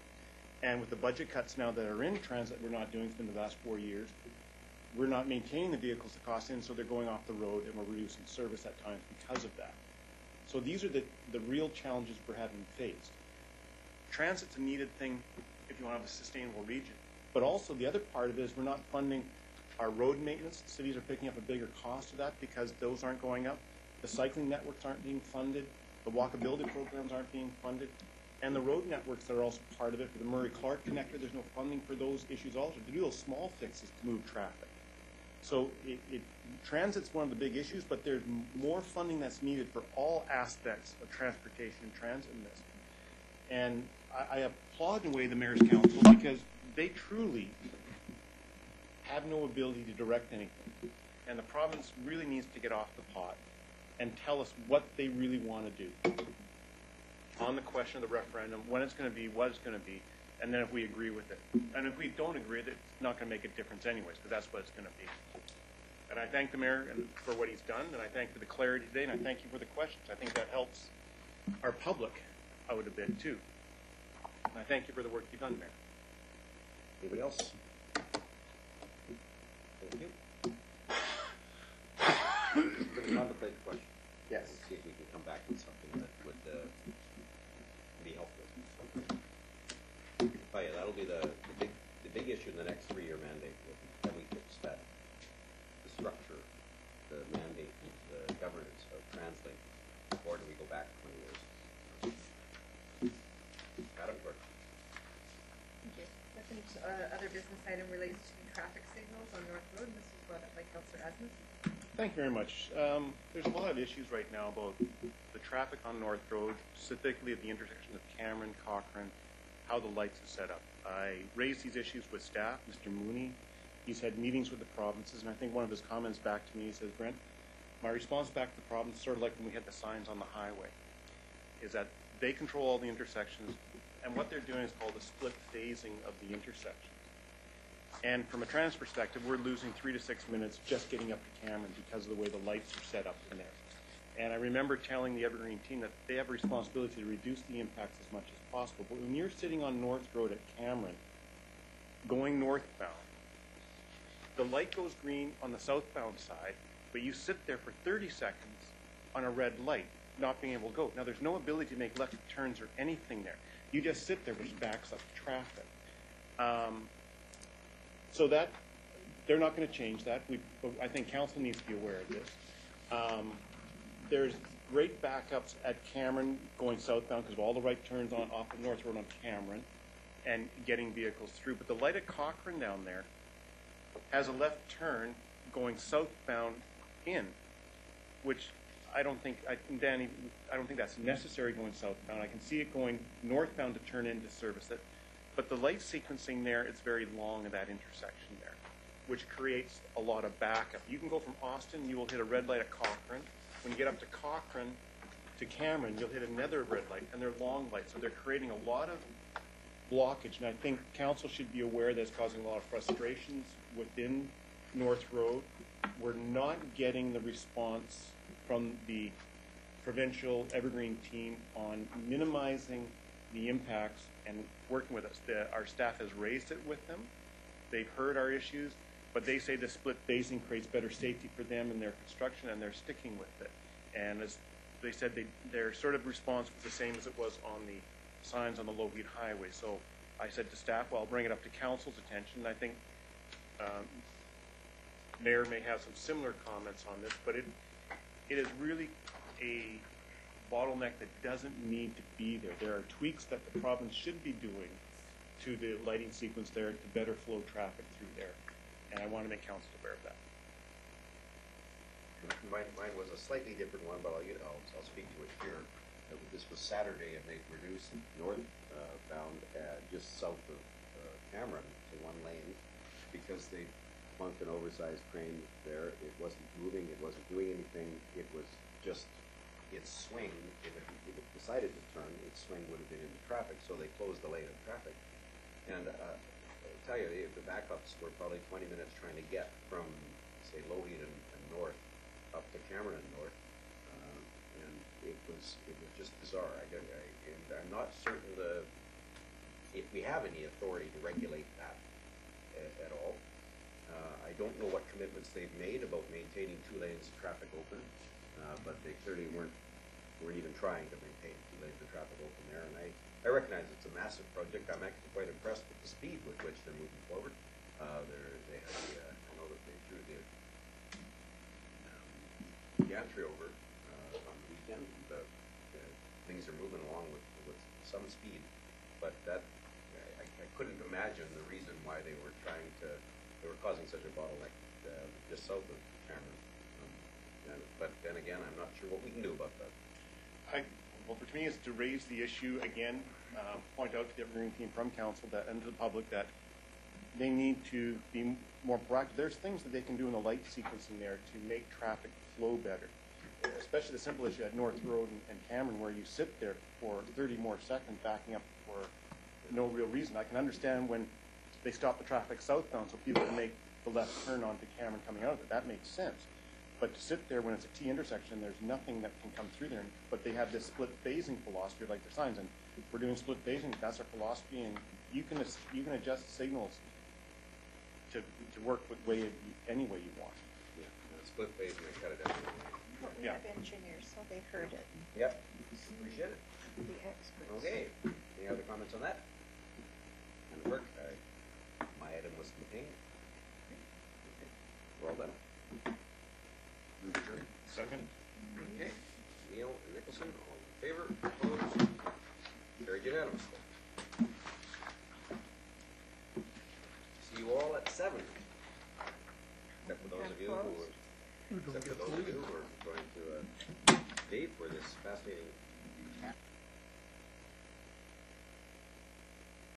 And with the budget cuts now that are in transit, we're not doing in the last 4 years, we're not maintaining the vehicles to cost in, so they're going off the road, and we're reducing service at times because of that. So these are the real challenges we're having faced. Transit's a needed thing if you want to have a sustainable region. But also the other part of it is we're not funding our road maintenance. The cities are picking up a bigger cost of that because those aren't going up. The cycling networks aren't being funded. The walkability programs aren't being funded. And the road networks that are also part of it, for the Murray-Clark connector, there's no funding for those issues also, to do those small fixes to move traffic. So transit's one of the big issues, but there's more funding that's needed for all aspects of transportation and transit in this. And I applaud in a way the Mayor's Council because they truly have no ability to direct anything. And the province really needs to get off the pot and tell us what they really want to do on the question of the referendum, when it's going to be, what it's going to be, and then if we agree with it. And if we don't agree with it, it's not going to make a difference anyways, because that's what it's going to be. And I thank the Mayor for what he's done, and I thank for the clarity today, and I thank you for the questions. I think that helps our public out a bit, too. And I thank you for the work you've done, Mayor. Anybody else? Thank you. Contemplate the question. Yes. And see if we can come back with something that would be helpful. Oh yeah, that'll be the big issue in the next 3-year mandate. Can we fix that? The structure, the mandate, the governance of TransLink, or do we go back 20 years? Madam Clerk. Thank you. Second other business item relates to traffic signals on North Road. This was brought up by Councillor Asmus. Thank you very much. There's a lot of issues right now about the traffic on North Road, specifically at the intersection of Cameron, Cochrane, how the lights are set up. I raised these issues with staff, Mr. Mooney. He's had meetings with the provinces, and I think one of his comments back to me, he says, Brent, my response back to the province, sort of like when we had the signs on the highway, is that they control all the intersections, and what they're doing is called a split phasing of the intersections. And from a trans perspective, we're losing 3 to 6 minutes just getting up to Cameron because of the way the lights are set up in there. And I remember telling the Evergreen team that they have a responsibility to reduce the impacts as much as possible. But when you're sitting on North Road at Cameron, going northbound, the light goes green on the southbound side, but you sit there for 30 seconds on a red light, not being able to go. Now, there's no ability to make left turns or anything there. You just sit there, which backs up traffic. So that, they're not going to change that. I think council needs to be aware of this. There's great backups at Cameron going southbound because of all the right turns on off the North Road on Cameron and getting vehicles through. But the light at Cochrane down there has a left turn going southbound in, which I don't think, Danny, I don't think that's necessary going southbound. I can see it going northbound to turn in to service it. But the light sequencing there is very long at that intersection there, which creates a lot of backup. You can go from Austin, you will hit a red light at Cochrane. When you get up to Cochrane to Cameron, you'll hit another red light, and they're long lights. So they're creating a lot of blockage, and I think council should be aware that it's causing a lot of frustrations within North Road. We're not getting the response from the provincial Evergreen team on minimizing the impacts and working with us. Our staff has raised it with them. They've heard our issues, but they say the split phasing creates better safety for them in their construction, and they're sticking with it. And as they said, their sort of response was the same as it was on the signs on the Lougheed Highway. So I said to staff, well, I'll bring it up to council's attention. I think Mayor may have some similar comments on this, but it is really a bottleneck that doesn't need to be there. There are tweaks that the province should be doing to the lighting sequence there to better flow traffic through there. And I want to make council aware of that. Mine was a slightly different one, but I'll speak to it here. This was Saturday, and they reduced northbound just south of Cameron to one lane because they bunked an oversized crane there. It wasn't moving. It wasn't doing anything. It was just its swing. If it decided to turn, its swing would have been into traffic, so they closed the lane of traffic. And I'll tell you, the backups were probably 20 minutes trying to get from, say, Lougheed and north up to Cameron and north. And it was just bizarre. And I'm not certain if we have any authority to regulate that at all. I don't know what commitments they've made about maintaining 2 lanes of traffic open, but they clearly weren't even trying to maintain 2 lanes of traffic open there. And I recognize it's a massive project. I'm actually quite impressed with the speed with which they're moving forward. They had I know that they threw the gantry over on the weekend. Things are moving along with some speed, but that I couldn't imagine the reason why they were causing such a bottleneck just south of Cameron. But then again, I'm not sure what we can do about that. Well, for me, it's to raise the issue again, point out to the Evergreen team from council and to the public that they need to be more proactive. There's things that they can do in the light sequencing there to make traffic flow better, especially the simple issue at North Road and Cameron where you sit there for 30 more seconds backing up for no real reason. I can understand when they stop the traffic southbound so people can make the left turn onto Cameron coming out of it. That makes sense. But to sit there when it's a T intersection, there's nothing that can come through there. But they have this split phasing philosophy like their signs. And we're doing split phasing. That's our philosophy. And you can adjust signals to work with any way you want. Yeah, split phasing, I cut it down. We have engineers, so they've heard it. Yep, appreciate it. The experts. Okay, any other comments on that? And the work, my item was contained. Okay, we're all done. Move adjourned. Second. Okay, Neil and Nicholson, all in favor, opposed, carried unanimously. See you all at 7. Except for those of you who Except for those of you who are going to Dave for this fascinating